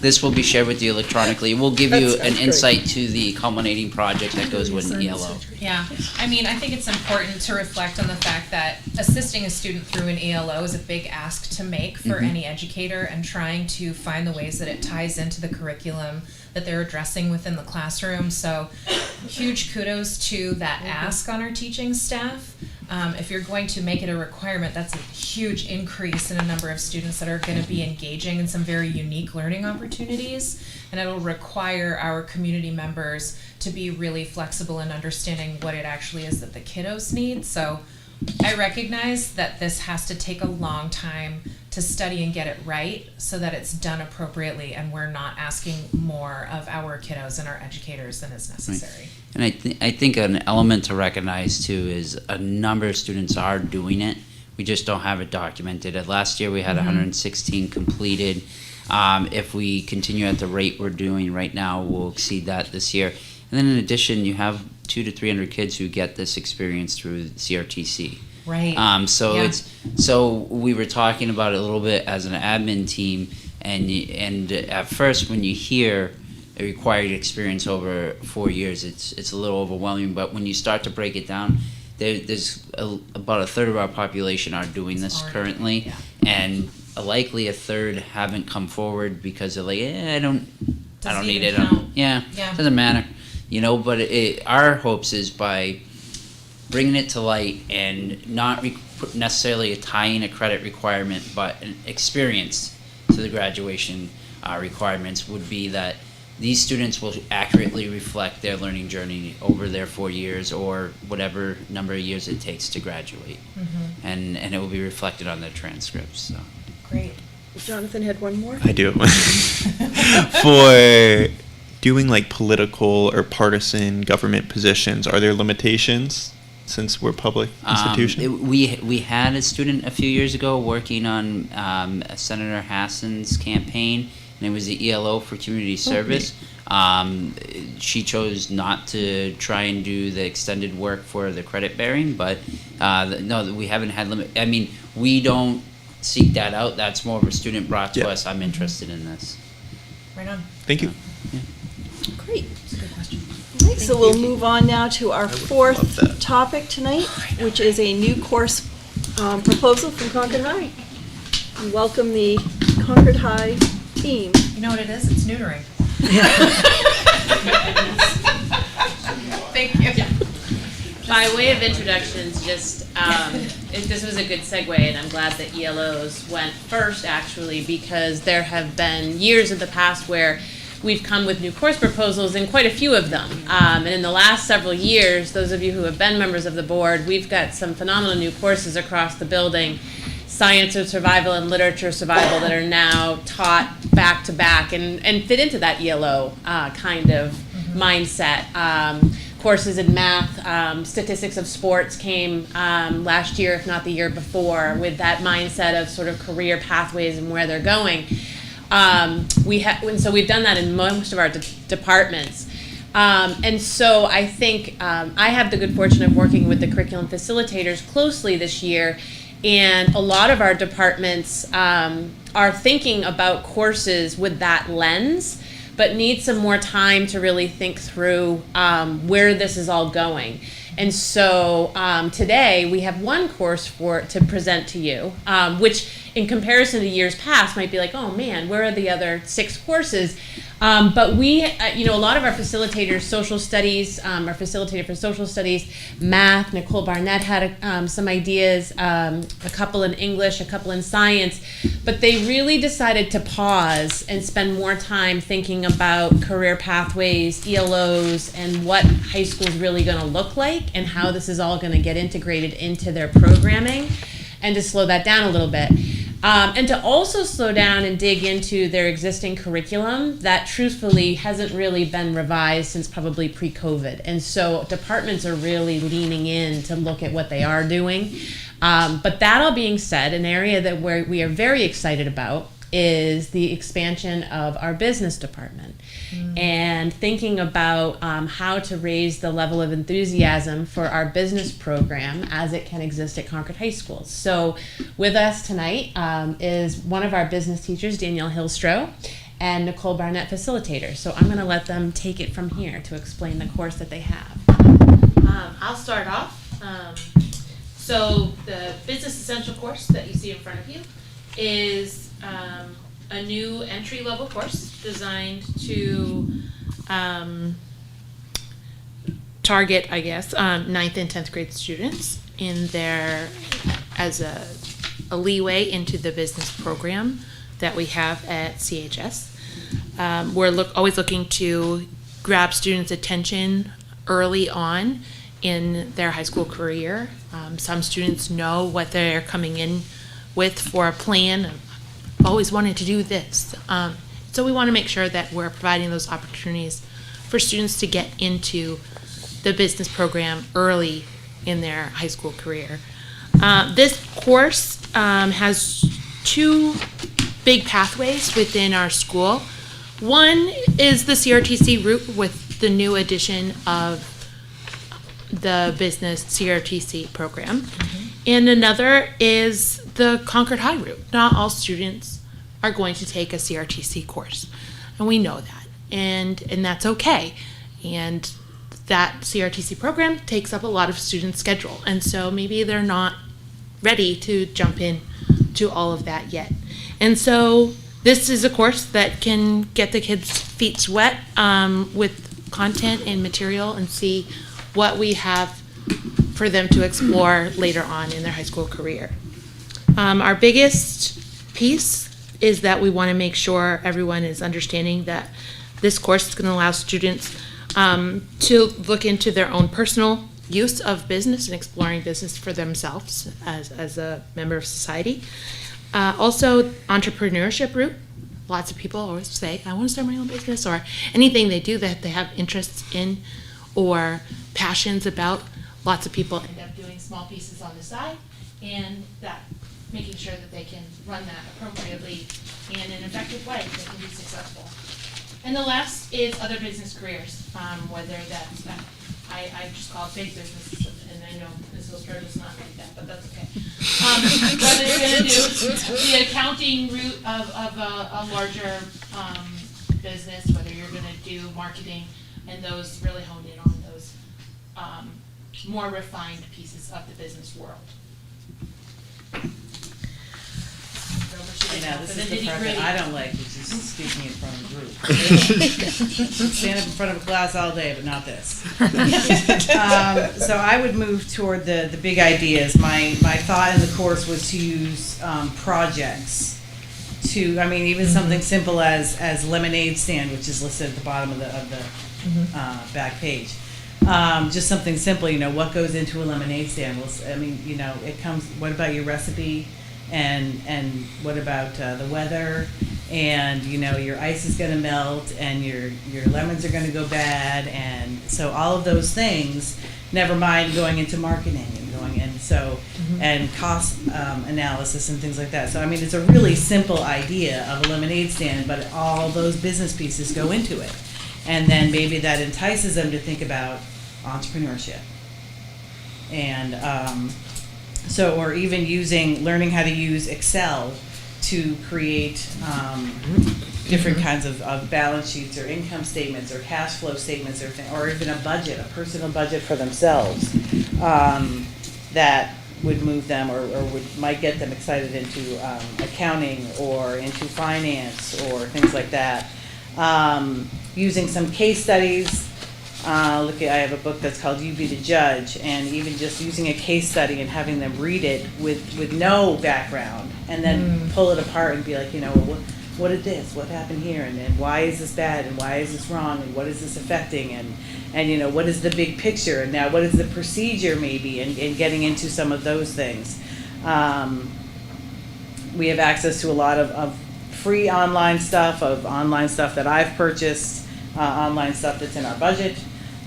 this will be shared with you electronically. We'll give you That's an great. insight to the culminating project that goes with an ELO. Yeah, I mean, I think it's important to reflect on the fact that assisting a student through an ELO is a big ask to make for any educator, and trying to find the ways that it ties into the curriculum that they're addressing within the classroom. So huge kudos to that ask on our teaching staff. If you're going to make it a requirement, that's a huge increase in a number of students that are going to be engaging in some very unique learning opportunities, and it'll require our community members to be really flexible in understanding what it actually is that the kiddos need. So I recognize that this has to take a long time to study and get it right so that it's done appropriately, and we're not asking more of our kiddos and our educators than is necessary. And I think an element to recognize too is a number of students are doing it. We just don't have it documented. Last year we had 116 completed. If we continue at the rate we're doing right now, we'll exceed that this year. And then in addition, you have 200 to 300 kids who get this experience through CRTC. Right. So we were talking about it a little bit as an admin team, and at first when you hear a required experience over 4 years, it's a little overwhelming. But when you start to break it down, there's about a third of our population are doing this currently, and likely a third haven't come forward because they're like, I don't need it. Yeah. Doesn't matter, But our hopes is by bringing it to light and not necessarily tying a credit requirement, but an experience to the graduation requirements would be that these students will accurately reflect their learning journey over their 4 years or whatever number of years it takes to graduate. And it will be reflected on their transcripts. So. Great. Jonathan had one more? I do. For doing like political or partisan government positions, are there limitations since we're a public institution? We had a student a few years ago working on Senator Hastings' campaign, and it was the ELO for community service. She chose not to try and do the extended work for the credit bearing, but no, we haven't had limit. I mean, we don't seek that out. That's more of a student brought to us. I'm interested in this. Right on. Thank you. Great. That's a good question. All right, so we'll move on now to our fourth topic tonight, which is a new course proposal from Concord High. We welcome the Concord High team. You know what it is? It's neutering. Thank you. By way of introductions, this was a good segue, and I'm glad that ELOs went first, actually, because there have been years in the past where we've come with new course proposals, and quite a few of them. And in the last several years, those of you who have been members of the board, we've got some phenomenal new courses across the building. science or survival and literature survival that are now taught back to back and fit into that ELO kind of mindset. Courses in math, statistics of sports came last year, if not the year before, with that mindset of sort of career pathways and where they're going. And so we've done that in most of our departments. And so I think I have the good fortune of working with the curriculum facilitators closely this year, and a lot of our departments are thinking about courses with that lens, but need some more time to really think through where this is all going. And so today we have one course to present to you, which in comparison to years past might be like, oh man, where are the other 6 courses? But we, a lot of our facilitators, social studies, our facilitator for social studies, math, Nicole Barnett had some ideas, a couple in English, a couple in science, but they really decided to pause and spend more time thinking about career pathways, ELOs, and what high school is really going to look like and how this is all going to get integrated into their programming, and to slow that down a little bit. And to also slow down and dig into their existing curriculum that truthfully hasn't really been revised since probably pre-COVID. And so departments are really leaning in to look at what they are doing. But that all being said, an area that we are very excited about is the expansion of our business department, and thinking about how to raise the level of enthusiasm for our business program as it can exist at Concord High School. So with us tonight is one of our business teachers, Danielle Hillstrow, and Nicole Barnett, facilitator. So I'm going to let them take it from here to explain the course that they have. I'll start off. So the Business Essential course that you see in front of you is a new entry-level course designed to target, I guess, 9th and 10th grade students in their, as a leeway into the business program that we have at CHS. We're always looking to grab students' attention early on in their high school career. Some students know what they're coming in with for a plan. I've always wanted to do this. So we want to make sure that we're providing those opportunities for students to get into the business program early in their high school career. This course has 2 big pathways within our school. One is the CRTC route with the new addition of the business CRTC program. And another is the Concord High route. Not all students are going to take a CRTC course, and we know that, and that's okay. And that CRTC program takes up a lot of students' schedule, and so maybe they're not ready to jump in to all of that yet. And so this is a course that can get the kids' feet wet with content and material, and see what we have for them to explore later on in their high school career. Our biggest piece is that we want to make sure everyone is understanding that this course is going to allow students to look into their own personal use of business and exploring business for themselves as a member of society. Also, entrepreneurship route. Lots of people always say, I want to start my own business, or anything they do that they have interests in or passions about. Lots of people end up doing small pieces on the side, and that making sure that they can run that appropriately and in an effective way that can be successful. And the last is other business careers, whether that's, I just call it big business, and I know Ms. Hillstrow does not like that, but that's okay. Whether you're going to do the accounting route of a larger business, whether you're going to do marketing, and those really honed in on those more refined pieces of the business world. I know, this is the part that I don't like, which is speaking in front of a group. Stand up in front of a class all day, but not this. So I would move toward the big ideas. My thought in the course was to use projects to, I mean, even something simple as lemonade stand, which is listed at the bottom of the back page. Just something simple, what goes into a lemonade stand? Well, I mean, it comes, what about your recipe? and what about the weather, and your ice is going to melt, and your lemons are going to go bad, and so all of those things. Never mind going into marketing and going in and cost analysis and things like that. So I mean, it's a really simple idea of a lemonade stand, but all those business pieces go into it, and then maybe that entices them to think about entrepreneurship, and or even learning how to use Excel to create different kinds of balance sheets or income statements or cash flow statements or even a budget, a personal budget for themselves that would move them or might get them excited into accounting or into finance or things like that. Using some case studies. I have a book that's called You Be the Judge, and even just using a case study and having them read it with no background and then pull it apart and be like, what is this? What happened here? And why is this bad? And why is this wrong? And what is this affecting? And what is the big picture? And now what is the procedure maybe? And getting into some of those things. We have access to a lot of free online stuff that I've purchased, online stuff that's in our budget,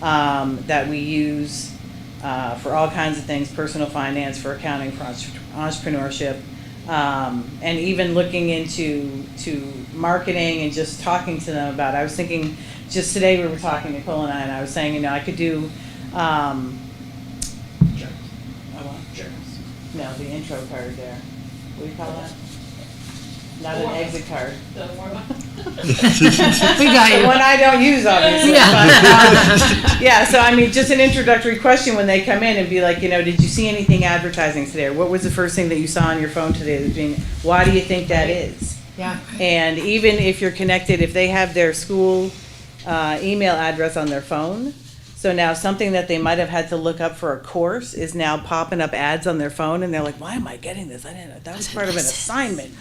that we use for all kinds of things, personal finance, for accounting, for entrepreneurship. And even looking into marketing and just talking to them about it. I was thinking, just today we were talking, Nicole and I was saying, I could do, no, the intro card there. What do you call that? Not an exit card. The warm-up. We got you. The one I don't use, obviously. But, yeah, so I mean, just an introductory question when they come in and be like, did you see anything advertising today? Or what was the first thing that you saw on your phone today? Why do you think that is? Yeah. And even if you're connected, if they have their school email address on their phone, so now something that they might have had to look up for a course is now popping up ads on their phone, and they're like, why am I getting this? I didn't know. That was part of an assignment,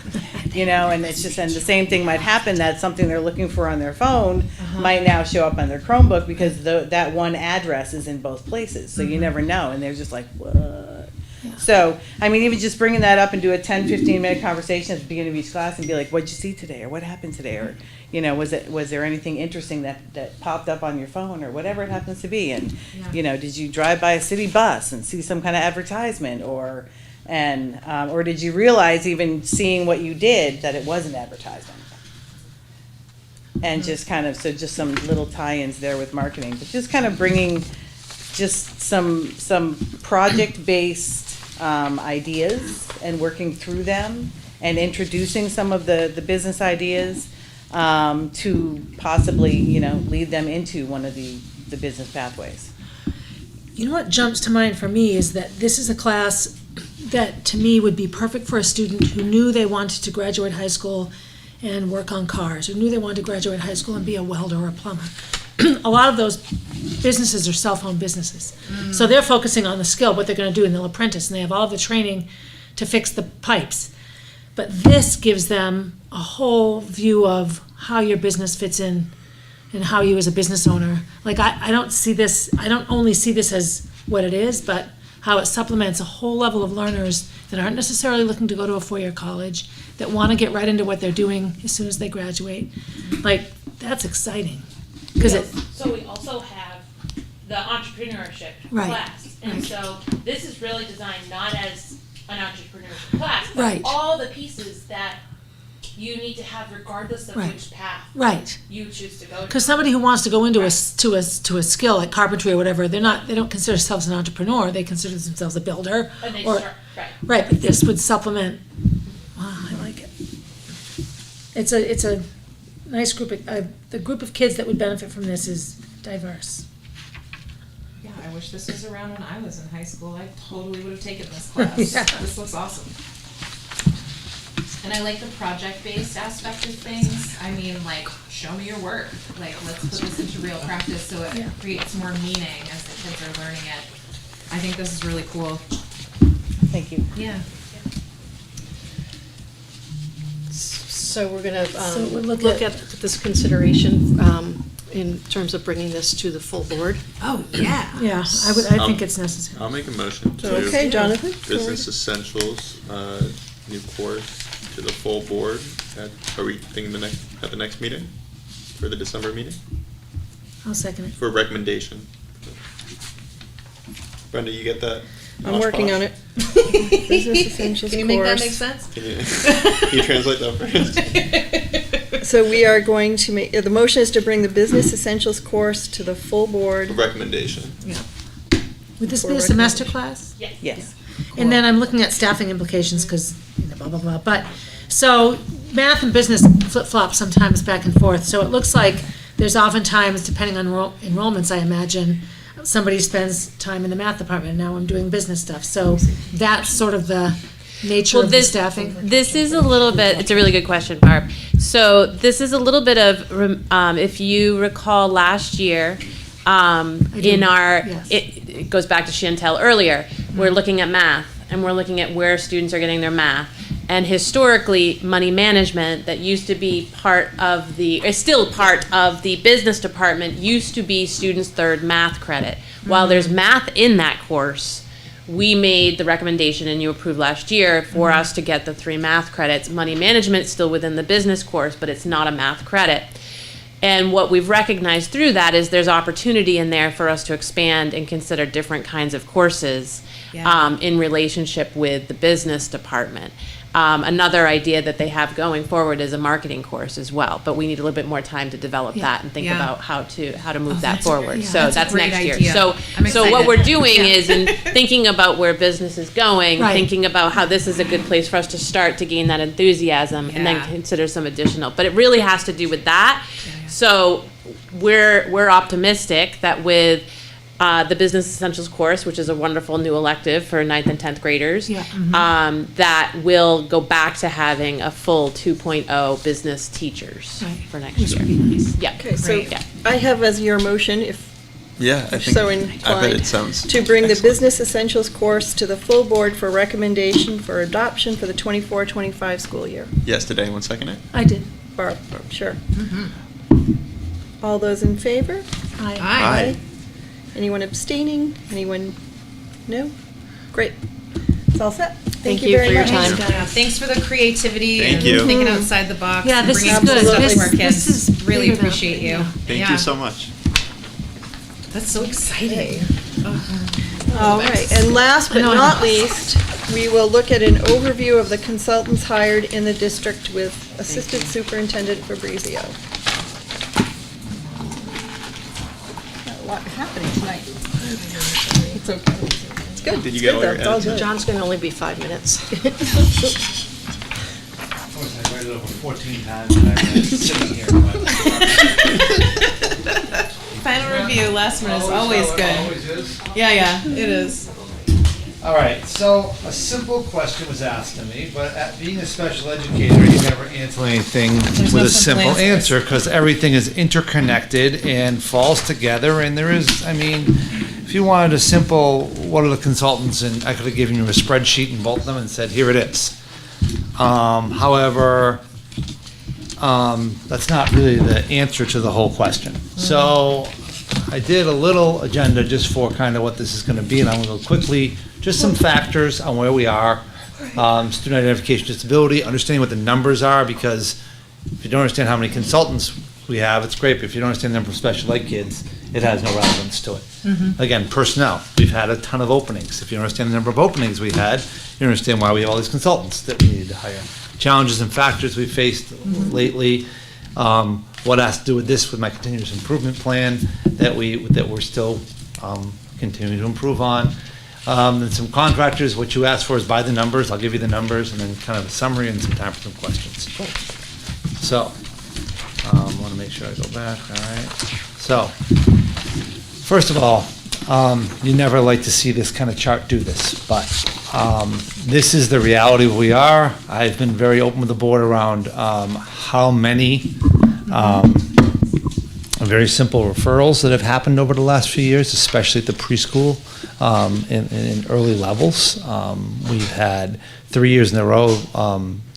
and it's just, and the same thing might happen, that something they're looking for on their phone might now show up on their Chromebook because that one address is in both places, so you never know, and they're just like, what? So, I mean, even just bringing that up and do a 10, 15-minute conversation at the beginning of each class and be like, what'd you see today? Or what happened today? Or, was there anything interesting that popped up on your phone or whatever it happens to be? And, did you drive by a city bus and see some kind of advertisement? Or did you realize, even seeing what you did, that it was an advertisement? And just kind of, so just some little tie-ins there with marketing. But just kind of bringing just some project-based ideas and working through them and introducing some of the business ideas to possibly, lead them into one of the business pathways. You know what jumps to mind for me is that this is a class that to me would be perfect for a student who knew they wanted to graduate high school and work on cars, or knew they wanted to graduate high school and be a welder or a plumber. A lot of those businesses are self-owned businesses. So they're focusing on the skill, what they're going to do, and they'll apprentice, and they have all the training to fix the pipes. But this gives them a whole view of how your business fits in and how you as a business owner. Like, I don't only see this as what it is, but how it supplements a whole level of learners that aren't necessarily looking to go to a four-year college, that want to get right into what they're doing as soon as they graduate. Like, that's exciting. So we also have the entrepreneurship Right. class. And so this is really designed not as an entrepreneurship class, but Right. all the pieces that you need to have regardless of Right. which path Right. you choose to go to. Because somebody who wants to go into a skill like carpentry or whatever, they don't consider themselves an entrepreneur. They consider themselves a builder. And they or, start, right. Right, but this would supplement. Wow, I like it. It's a nice group of the group of kids that would benefit from this is diverse. Yeah, I wish this was around when I was in high school. I totally would have taken this class. Yeah. This looks awesome. And I like the project-based aspect of things. I mean, like, show me your work. Like, let's put this into real practice so it Yeah. creates more meaning as the kids are learning it. I think this is really cool. Thank you. Yeah. So we're gonna So we'll look look at this consideration in terms of bringing this to the full board. Oh, yeah. Yeah, I think it's necessary. I'll make a motion to Okay, Jonathan? Business Essentials, new course to the full board? Are we thinking at the next meeting? For the December meeting? I'll second it. For recommendation? Brenda, you get that? I'm working on it. Business Essentials Can you make that course. make sense? Can you translate that first? So we are going to make, the motion is to bring the Business Essentials course to the full board. Recommendation. Would this For be a semester recommendation. class? Yes. And then I'm looking at staffing implications, because, blah, blah, blah. But, so, math and business flip-flop sometimes back and forth. So it looks like there's oftentimes, depending on enrollments, I imagine, somebody spends time in the math department, and now I'm doing business stuff. So that's sort of the nature of the staffing. This is a little bit, it's a really good question, Barb. So this is a little bit of, if you recall last year, in our, yes. it goes back to Chantel earlier, we're looking at math, and we're looking at where students are getting their math. And historically, money management, that used to be part of is still part of the business department, used to be students' third math credit. While there's math in that course, we made the recommendation, and you approved last year, for us to get the 3 math credits. Money management is still within the business course, but it's not a math credit. And what we've recognized through that is there's opportunity in there for us to expand and consider different kinds of courses in relationship with the business department. Another idea that they have going forward is a marketing course as well, but we need a little bit more time to develop that and think about how to move that forward. So that's next year. So what we're doing is in thinking about where business is going, thinking about how this is a good place for us to start to gain that enthusiasm, and then consider some additional. But it really has to do with that. So we're optimistic that with the Business Essentials course, which is a wonderful new elective for 9th and 10th graders, that will go back to having a full 2.0 business teachers for next year. Yeah. Okay, so I have as your motion, if Yeah, I think, so I bet inclined, it sounds to bring the excellent. Business Essentials course to the full board for recommendation for adoption for the 24-25 school year. Yes, did anyone second it? I did. Barb, sure. All those in favor? Aye. Anyone abstaining? Anyone? No? Great. It's all set. Thank you you very for your much. time. Yeah, thanks for the creativity Thank and you. thinking outside the box. Yeah, and this bringing is up good. stuff This- to our kids. this is Really bigger than- appreciate you. Thank you so much. That's so exciting. All right, and last but not least, we will look at an overview of the consultants hired in the district with Assistant Superintendent Fabrizio. Got a lot happening tonight. It's okay. It's good. Did you It's get good, all though. your It's all edits? good. John's gonna only be 5 minutes. Of course, I read it over 14 times, and I read it sitting here. Final review, last minute is always good. Always is. Yeah, it is. All right, so a simple question was asked to me, but being a special educator, you never answer anything There's with no a simple simple answer, because everything is interconnected and falls together, and there is, I mean, if you wanted a simple, what are the consultants, and I could have given you a spreadsheet and both of them and said, here it is. However, that's not really the answer to the whole question. So I did a little agenda just for kind of what this is going to be, and I'm going to go quickly, just some factors on where we are. Student identification disability, understanding what the numbers are, because if you don't understand how many consultants we have, it's great, but if you don't understand the number of special ed kids, it has no relevance to it. Again, personnel, we've had a ton of openings. If you understand the number of openings we had, you understand why we have all these consultants that we needed to hire. Challenges and factors we faced lately, what has to do with this, with my continuous improvement plan that we're still continuing to improve on. And some contractors, what you asked for is by the numbers. I'll give you the numbers and then kind of a summary and some time for some questions. So, I want to make sure I go back, all right. So, first of all, you never like to see this kind of chart do this, but this is the reality we are. I've been very open with the board around how many very simple referrals that have happened over the last few years, especially at the preschool in early levels. We've had 3 years in a row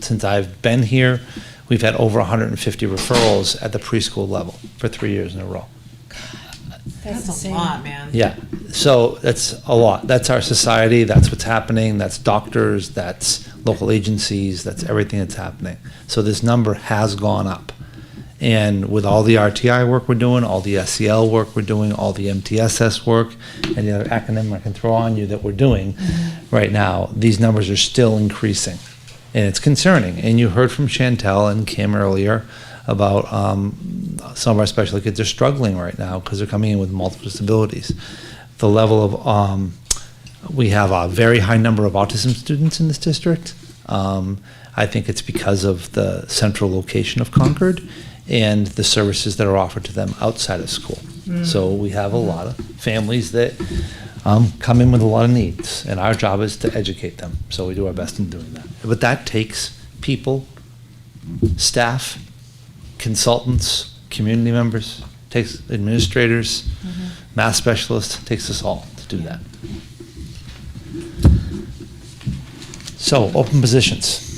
since I've been here. We've had over 150 referrals at the preschool level for 3 years in a row. That's a lot, man. Yeah, so that's a lot. That's our society, that's what's happening, that's doctors, that's local agencies, that's everything that's happening. So this number has gone up. And with all the RTI work we're doing, all the SEL work we're doing, all the MTSS work, and the other acronym I can throw on you that we're doing right now, these numbers are still increasing. And it's concerning. And you heard from Chantel and Kim earlier about some of our special ed kids are struggling right now because they're coming in with multiple disabilities. The level of, we have a very high number of autism students in this district. I think it's because of the central location of Concord and the services that are offered to them outside of school. So we have a lot of families that come in with a lot of needs, and our job is to educate them. So we do our best in doing that. But that takes people, staff, consultants, community members, takes administrators, math specialists, takes us all to do that. So open positions.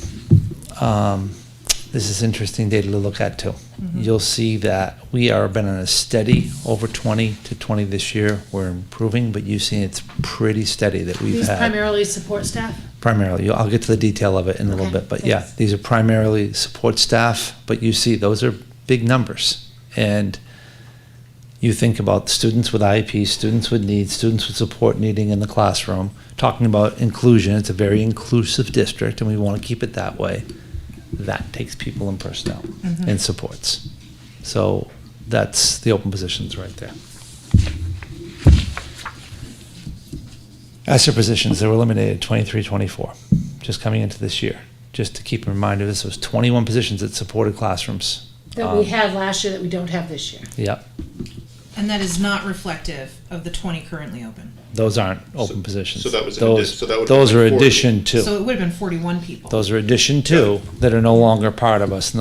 This is interesting data to look at too. You'll see that we are been on a steady over 20 to 20 this year. We're improving, but you see it's pretty steady that we've These had. primarily support staff? Primarily, I'll get to the detail of it in a little Okay, bit, but yeah, thanks. these are primarily support staff, but you see those are big numbers. And you think about students with IEP, students with needs, students with support needing in the classroom, talking about inclusion. It's a very inclusive district and we want to keep it that way. That takes people and personnel and supports. So that's the open positions right there. ESSER positions, they were eliminated 23, 24, just coming into this year. Just to keep in mind of this, was 21 positions that supported classrooms. That we had last year that we don't have this year. Yep, And that is not reflective of the 20 currently open. those aren't open positions. so that was Those, so that would those be are like 40. addition to. So it would have been 41 people. Those are addition to that are no longer part of us, and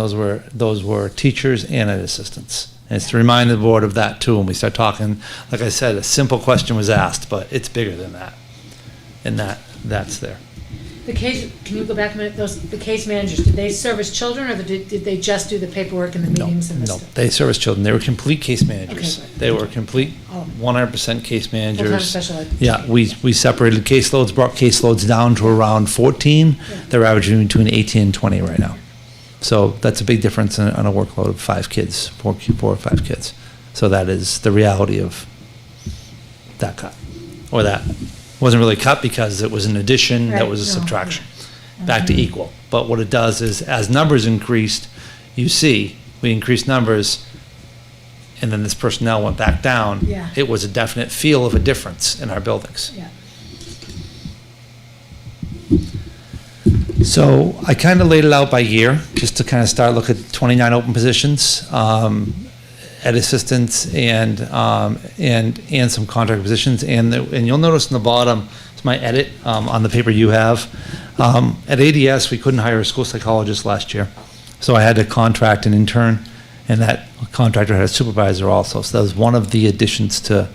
those were teachers and ed assistants. And it's to remind the board of that too when we start talking. Like I said, a simple question was asked, but it's bigger than that, and that's there. The case, can you go back a minute, the case managers, did they service children or did they just do the paperwork and the meetings and the No, stuff? they service children. They were complete case managers. Okay, good. They were complete, Oh. 100% case managers. Full-time special ed. Yeah, we separated caseloads, brought caseloads down to around 14. Yeah. They're averaging between 18 and 20 right now. So that's a big difference on a workload of 5 kids, 4 or 5 kids. So that is the reality of that cut. Or that wasn't really cut because it was an addition, that Right, was a no, subtraction. Back to equal. But what it does is, as numbers increased, you see, we increased numbers, and then this personnel went back down. Yeah. It was a definite feel of a difference in our buildings. Yeah. So I kind of laid it out by year, just to kind of start, look at 29 open positions, ed assistants and some contract positions. And you'll notice in the bottom, it's my edit on the paper you have. At ADS, we couldn't hire a school psychologist last year. So I had to contract an intern, and that contractor had a supervisor also. So that was one of the additions to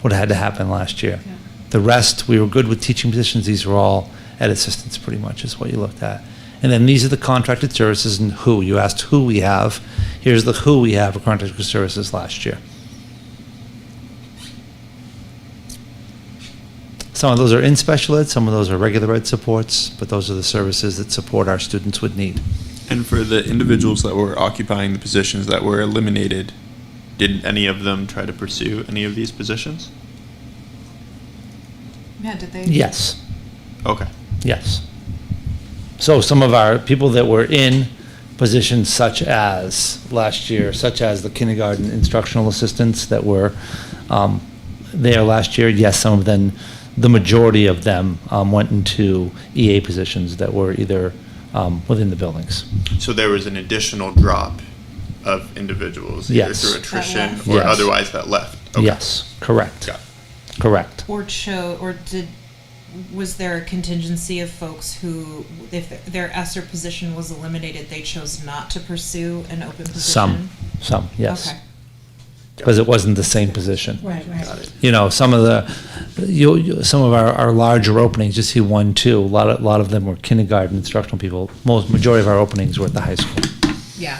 what had to happen last year. Yeah. The rest, we were good with teaching positions. These were all ed assistants pretty much is what you looked at. And then these are the contracted services and who. You asked who we have. Here's the who we have for contracted services last year. Some of those are in special ed, some of those are regular ed supports, but those are the services that support our students with need. And for the individuals that were occupying the positions that were eliminated, did any of them try to pursue any of these positions? Yeah, did they? Yes, Okay. yes. So some of our people that were in positions such as last year, such as the kindergarten instructional assistants that were there last year, yes, some of them, the majority of them went into EA positions that were either within the buildings. So there was an additional drop of individuals, either Yes. through attrition left. or Yes. otherwise that left. Okay. Yes, correct, Got it. correct. Was there a contingency of folks who, if their ESSER position was eliminated, they chose not to pursue an open position? Some, yes. Okay. Because it wasn't the same position. Right, right. You know, some of some of our larger openings, you see 1, 2, a lot of them were kindergarten instructional people. Majority of our openings were at the high school. Yeah.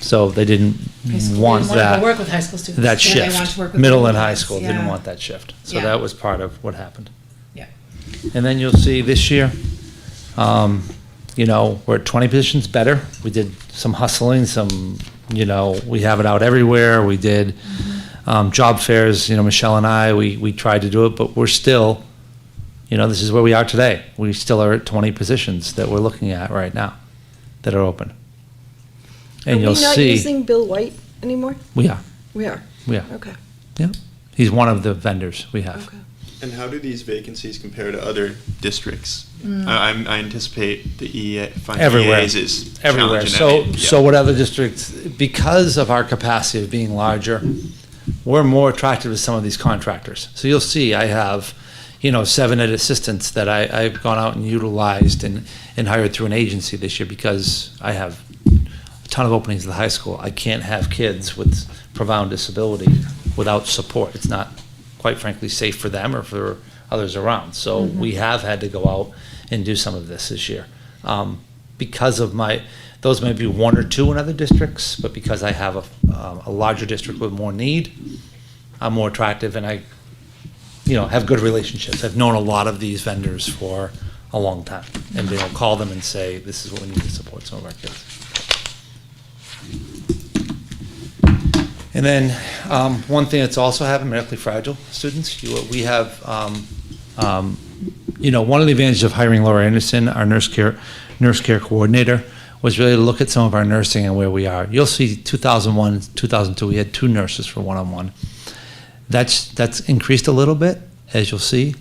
So they didn't want They wanted that. to work with high school students. That Yeah, they want shift. to work with Middle the and high ones, school didn't yeah. want that shift. So Yeah. that was part of what happened. Yeah. And then you'll see this year, we're at 20 positions better. We did some hustling, we have it out everywhere. We did job fairs, Michelle and I, we tried to do it, but we're still, this is where we are today. We still are at 20 positions that we're looking at right now that are open. And you'll Are we not see. using Bill White anymore? We are. We are. Yeah. Okay. Yeah. He's one of the vendors we have. Okay. And how do these vacancies compare to other districts? I anticipate the finding Everywhere. EAs is Everywhere. challenging. So what other districts, because of our capacity of being larger, we're more attractive to some of these contractors. So you'll see I have, 7 ed assistants that I've gone out and utilized and hired through an agency this year because I have a ton of openings at the high school. I can't have kids with profound disability without support. It's not, quite frankly, safe for them or for others around. So we have had to go out and do some of this year. Because of those may be 1 or 2 in other districts, but because I have a larger district with more need, I'm more attractive and I, have good relationships. I've known a lot of these vendors for a long time and being able to call them and say, this is what we need to support some of our kids. And then one thing that's also happened, medically fragile students, we have, one of the advantages of hiring Laura Anderson, our nurse care coordinator, was really to look at some of our nursing and where we are. You'll see 2001, 2002, we had 2 nurses for one-on-one. That's increased a little bit, as you'll see,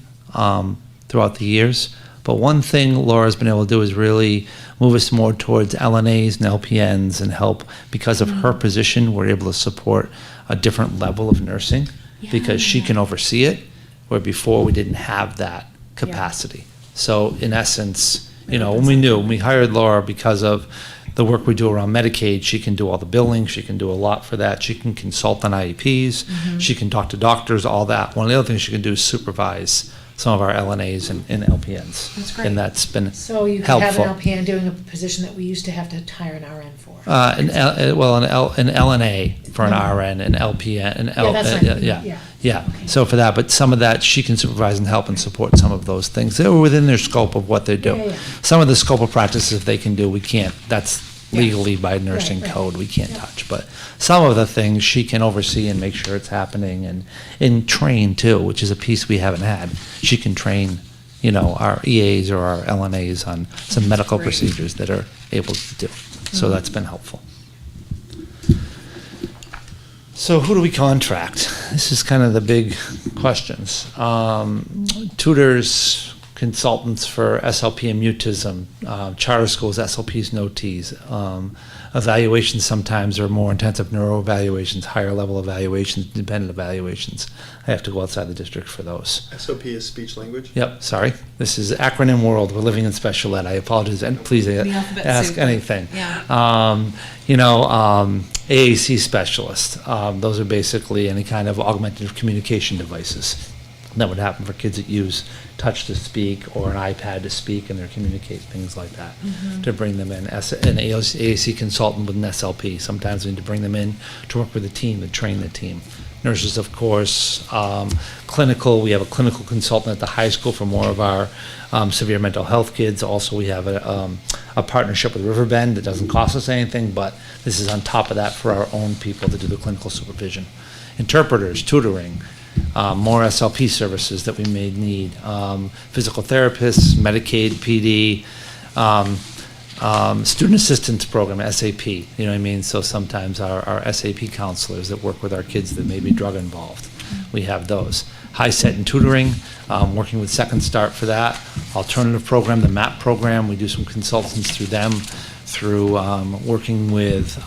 throughout the years. But one thing Laura's been able to do is really move us more towards LNAs and LPNs and help. Because of her position, we're able to support a different level of nursing because she can oversee it, where before we didn't have that capacity. So in essence, when we hired Laura because of the work we do around Medicaid, she can do all the billing, she can do a lot for that, she can consult on IEPs, she can talk to doctors, all that. One of the other things she can do is supervise some of our LNAs and LPNs. That's great. And that's been So you could helpful. have an LPN doing a position that we used to have to hire an RN for. An LNA for an RN, an LPN, an L. that's what I mean. Yeah. Okay. So for that, but some of that she can supervise and help and support some of those things. They're within their scope of what they do. Yeah. Some of the scope of practices they can do, we can't. That's legally by nursing Right. code we can't touch. But some of the things she can oversee and make sure it's happening and train too, which is a piece we haven't had. She can train, our EAs or our LNAs on some medical procedures that are able to do. So that's been helpful. So who do we contract? This is kind of the big questions. Tutors, consultants for SLP and mutism, charter schools, SLPs, no Ts. Evaluations sometimes are more intensive neuro evaluations, higher level evaluations, dependent evaluations. I have to go outside the district for those. SOP is speech language? Yep, sorry. This is acronym world. We're living in special ed. I apologize. And please ask anything. AAC specialist. Those are basically any kind of augmentative communication devices that would happen for kids that use touch to speak or an iPad to speak and they communicate, things like that, to bring them in. An AAC consultant with an SLP. Sometimes we need to bring them in to work with the team, to train the team. Nurses, of course. Clinical, we have a clinical consultant at the high school for more of our severe mental health kids. Also, we have a partnership with Riverbend that doesn't cost us anything, but this is on top of that for our own people to do the clinical supervision. Interpreters, tutoring, more SLP services that we may need. Physical therapists, Medicaid, PD, student assistance program, SAP, you know what I mean? So sometimes our SAP counselors that work with our kids that may be drug involved, we have those. High set and tutoring, working with Second Start for that. Alternative program, the MAP program, we do some consultants through them, through working with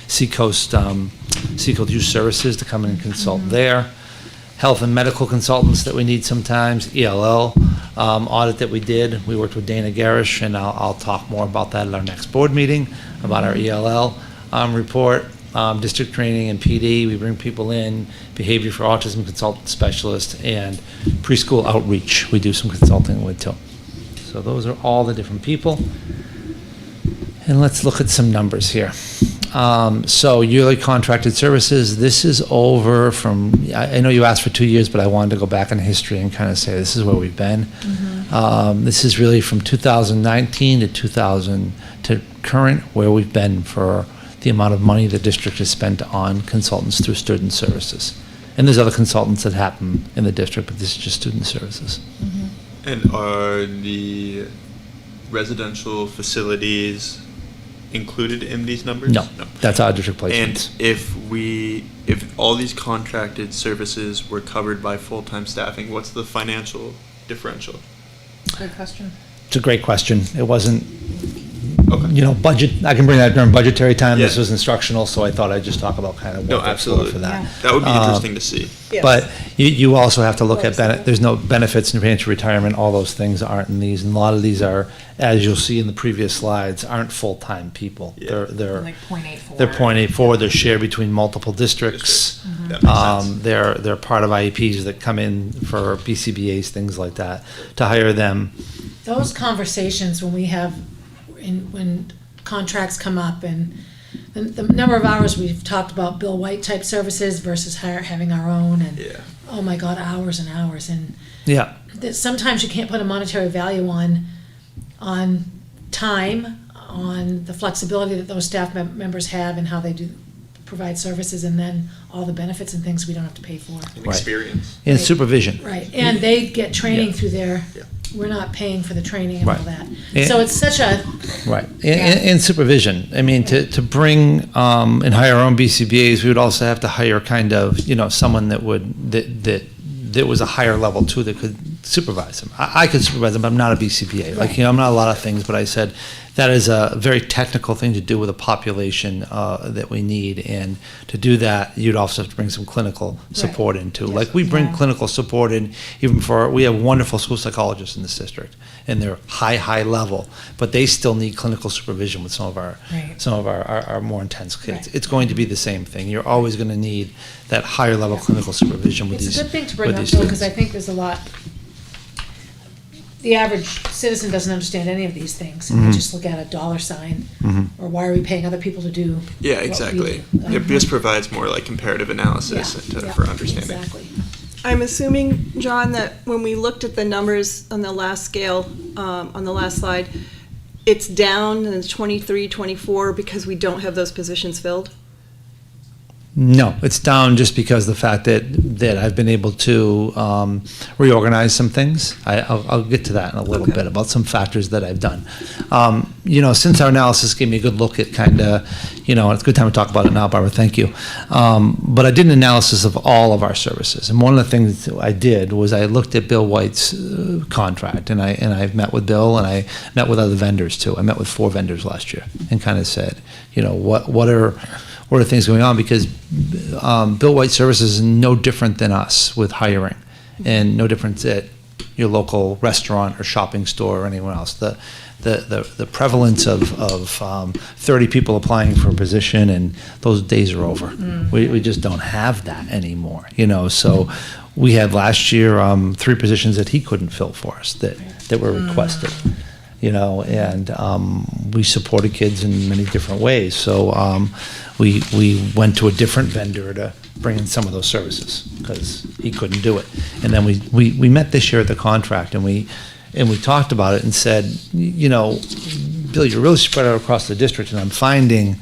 Seacoast Youth Services to come in and consult there. Health and medical consultants that we need sometimes, ELO audit that we did. We worked with Dana Garish, and I'll talk more about that at our next board meeting, about our ELL report. District training and PD, we bring people in, behavior for autism consultant specialist, and preschool outreach we do some consulting with too. So those are all the different people. And let's look at some numbers here. So yearly contracted services, this is over from, I know you asked for 2 years, but I wanted to go back in history and kind of say this is where we've been. This is really from 2019 to current, where we've been for the amount of money the district has spent on consultants through student services. And there's other consultants that happen in the district, but this is just student services. And are the residential facilities included in these numbers? No, that's our district placements. And if all these contracted services were covered by full-time staffing, what's the financial differential? Good question. It's a great question. It wasn't, Okay. budget, I can bring that during budgetary time. This Yeah. was instructional, so I thought I'd just talk about kind of No, what that's for absolutely. that. That would be interesting to see. But you also have to look at, there's no benefits in advance retirement, all those things aren't in these. And a lot of these are, as you'll see in the previous slides, aren't full-time people. Yeah. They're Like 0.84. They're .84, they're shared between multiple districts. That makes sense. They're part of IEPs that come in for BCBA's, things like that. To hire them, Those conversations when we have, when contracts come up and the number of hours we've talked about Bill White type services versus having our own and, Yeah. oh my God, hours and hours. And yeah, that sometimes you can't put a monetary value on time, on the flexibility that those staff members have and how they do provide services, and then all the benefits and things we don't have to pay for. And experience. in Right. supervision. Right, and they get training Yeah. through there. Yeah. We're not paying for the training and all Right. that. And- So it's such a, Right, in supervision, I mean, to bring, and hire our own BCBA's, we would also have to hire kind of, someone that was a higher level too, that could supervise them. I could supervise them, but I'm not a BCBA, I'm not a lot of things, but I said, that is a very technical thing to do with a population that we need, and to do that, you'd also have to bring some clinical support in too. Like, we bring clinical support in, even we have wonderful school psychologists in this district, and they're high level, but they still need clinical supervision with some of our more intense kids. Right. It's going to be the same thing. You're always going to need that higher level clinical supervision with it's these a good thing to bring with up these though, because I students. think there's a lot, the average citizen doesn't understand any of these things. And they just look at a dollar sign, or why are we paying other people to do? Yeah, what we exactly. do? It just provides more like comparative analysis for understanding. Exactly. I'm assuming, John, that when we looked at the numbers on the last scale, on the last slide, it's down in 23, 24 because we don't have those positions filled? No, it's down just because the fact that I've been able to reorganize some things. I'll get to that in a little bit about some factors that I've done. Since our analysis gave me a good look at kind of, it's a good time to talk about it now, Barbara, thank you. But I did an analysis of all of our services. And one of the things I did was I looked at Bill White's contract, and I met with Bill, and I met with other vendors too. I met with 4 vendors last year and kind of said, what are things going on, because Bill White Services is no different than us with hiring, and no different at your local restaurant or shopping store or anyone else. The prevalence of 30 people applying for a position, and those days are over. We just don't have that anymore. So we had last year 3 positions that he couldn't fill for us that were requested. And we supported kids in many different ways. So we went to a different vendor to bring in some of those services because he couldn't do it. And then we met this year at the contract, and we talked about it and said, Bill, you're really spread out across the district, and I'm finding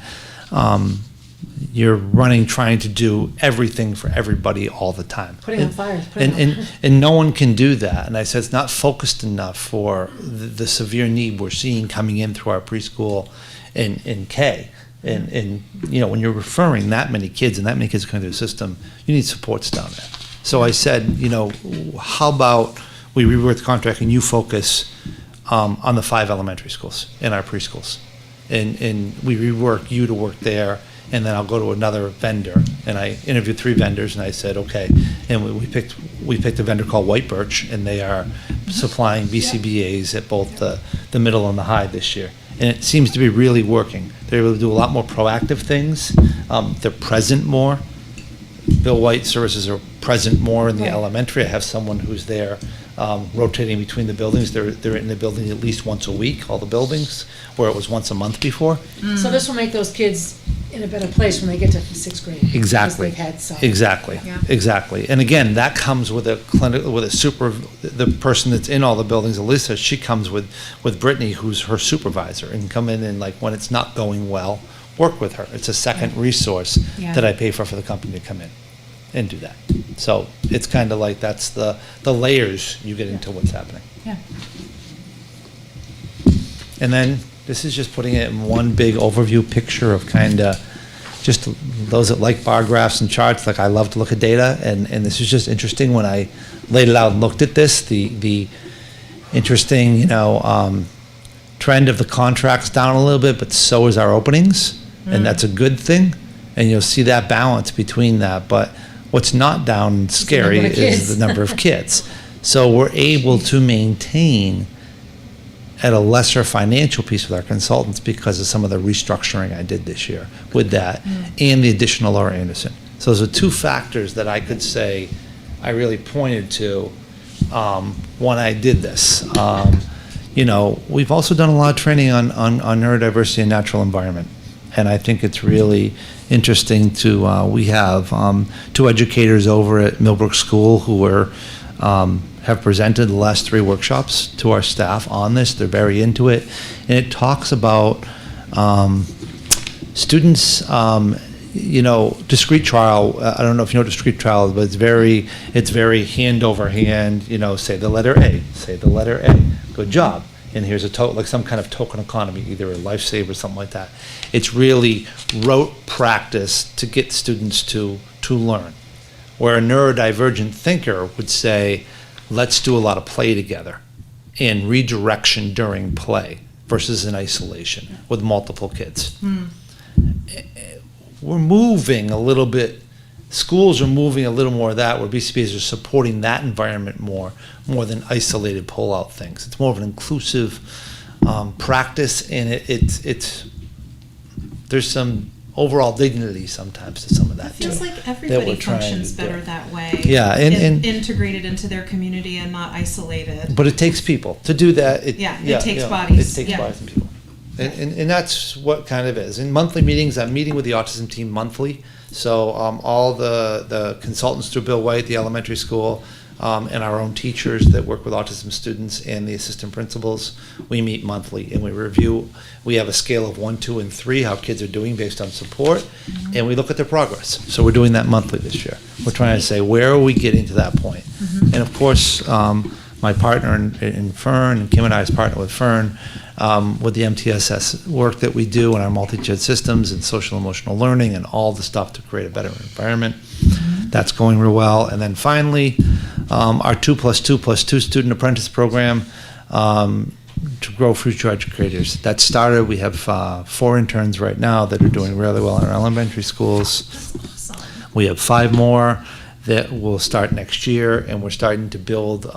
you're trying to do everything for everybody all the time. Putting out fires. And no one can do that. And I said, it's not focused enough for the severe need we're seeing coming in through our preschool in K. And when you're referring that many kids and that many kids coming through the system, you need supports down there. So I said, how about we rework the contract and you focus on the 5 elementary schools in our preschools. And we rework you to work there, and then I'll go to another vendor. And I interviewed 3 vendors, and I said, okay. And we picked a vendor called White Birch, and they are supplying BCBA's at both the middle and the high this year. And it seems to be really working. They're able to do a lot more proactive things. They're present more. Bill White Services are present more in the elementary. I have someone who's there rotating between the buildings. They're in the building at least once a week, all the buildings, where it was once a month before. So this will make those kids in a better place when they get to sixth grade. because Exactly. They've had some. Exactly. Yeah. Exactly. And again, that comes with a clinic, with a the person that's in all the buildings, Alyssa, she comes with Brittany, who's her supervisor, and come in and, like, when it's not going well, work with her. It's a second resource Yeah. that I pay for the company to come in and do that. So it's kind of like, that's the layers you get into what's happening. Yeah. And then this is just putting it in one big overview picture of kind of just those that like bar graphs and charts. Like, I love to look at data, and this is just interesting when I laid it out and looked at this. The interesting, trend of the contracts down a little bit, but so is our openings, and that's a good thing. And you'll see that balance between that. But what's not down and scary number of is kids. the number of kids. So we're able to maintain at a lesser financial piece with our consultants because of some of the restructuring I did this year with that, and the additional Laura Anderson. So those are two factors that I could say I really pointed to when I did this. We've also done a lot of training on neurodiversity and natural environment, and I think it's really interesting to, we have two educators over at Millbrook School who have presented the last 3 workshops to our staff on this. They're very into it, and it talks about students, discrete trial. I don't know if you know discrete trial, but it's very hand over hand. Say the letter A, good job. And here's like some kind of token economy, either a lifesaver or something like that. It's really rote practice to get students to learn. Where a neurodivergent thinker would say, let's do a lot of play together and redirection during play versus in isolation with multiple kids. We're moving a little bit, schools are moving a little more of that, where BCBAs are supporting that environment more than isolated pull-out things. It's more of an inclusive practice, and it's there's some overall dignity sometimes to some of that. It feels too, like that everybody we're trying functions to do. better that way. Yeah, and integrated into their community and not isolated. but it takes people to do that. It takes bodies. It takes Yeah. bodies and people. And that's what kind of is. In monthly meetings, I'm meeting with the autism team monthly. So all the consultants through Bill White, the elementary school, and our own teachers that work with autism students and the assistant principals, we meet monthly and we review. We have a scale of 1, 2, and 3, how kids are doing based on support, and we look at their progress. So we're doing that monthly this year. We're trying to say, where are we getting to that point? And of course, my partner in Fern, and Kim and I's partner with Fern, with the MTSS work that we do in our multi-ched systems and social emotional learning and all the stuff to create a better environment. That's going real well. And then finally, our 2+2+2 student apprentice program to grow future educators. That started. We have 4 interns right now that are doing really well in our elementary schools. We have 5 more that will start next year, and we're starting to build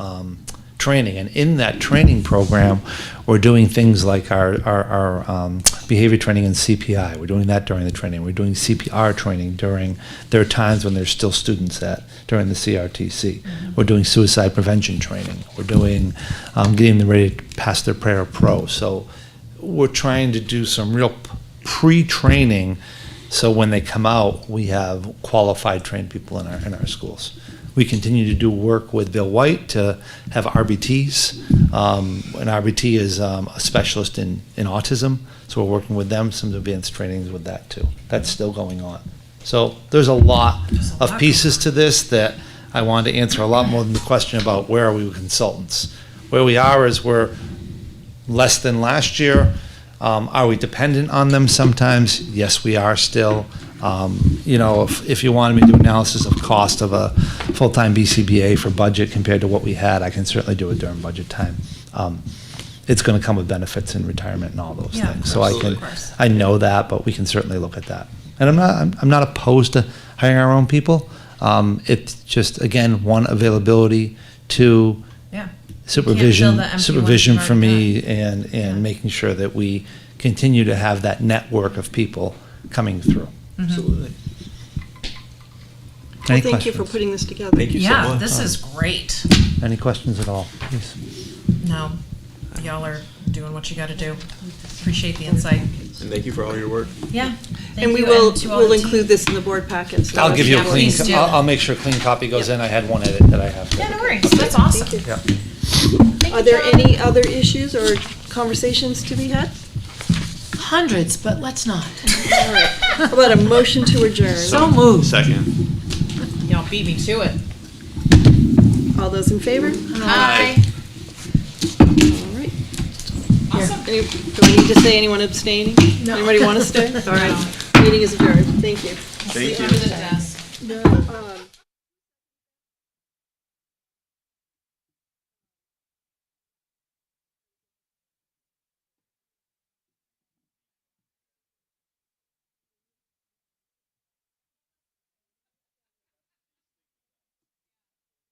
training. And in that training program, we're doing things like our behavior training in CPI. We're doing that during the training. We're doing CPR training during, there are times when there's still students during the CRTC. We're doing suicide prevention training. We're doing getting them ready to pass their Prayer Pro. So we're trying to do some real pre-training, so when they come out, we have qualified trained people in our schools. We continue to do work with Bill White to have RBTs. An RBT is a specialist in autism, so we're working with them, some advanced trainings with that too. That's still going on. So there's a lot of pieces to this that I wanted to answer, a lot more than the question about where are we with consultants. Where we are is we're less than last year. Are we dependent on them sometimes? Yes, we are still. If you wanted me to do analysis of cost of a full-time BCBA for budget compared to what we had, I can certainly do it during budget time. It's going to come with benefits and retirement and all those things. So I know that, but we can certainly look at that. And I'm not opposed to hiring our own people. It's just, again, 1, availability, 2, supervision for me, and making sure that we continue to have that network of people coming through. Absolutely. Any Thank you for questions? putting this together. Thank you so much. This is great. Any questions at all? Please. No, y'all are doing what you got to do. Appreciate the insight. And thank you for all your work. Yeah. And we you, will, and to all we'll the include team. this in the board packet. so I'll give you a that- clean, please do. I'll make sure a clean copy goes in. I had one edit that I have. Yeah, no worries. That's awesome. Thank you. Yeah. Are there any other issues or conversations to be had? Hundreds, but let's not. All right. How about a motion to adjourn? So moved. Second. Y'all beat me to it. All those in favor? Hi. All right. Awesome. Do I need to say anyone abstaining? No. Anybody want to stay? All right. Meeting is adjourned. Thank you. Thank you. Under the desk. No.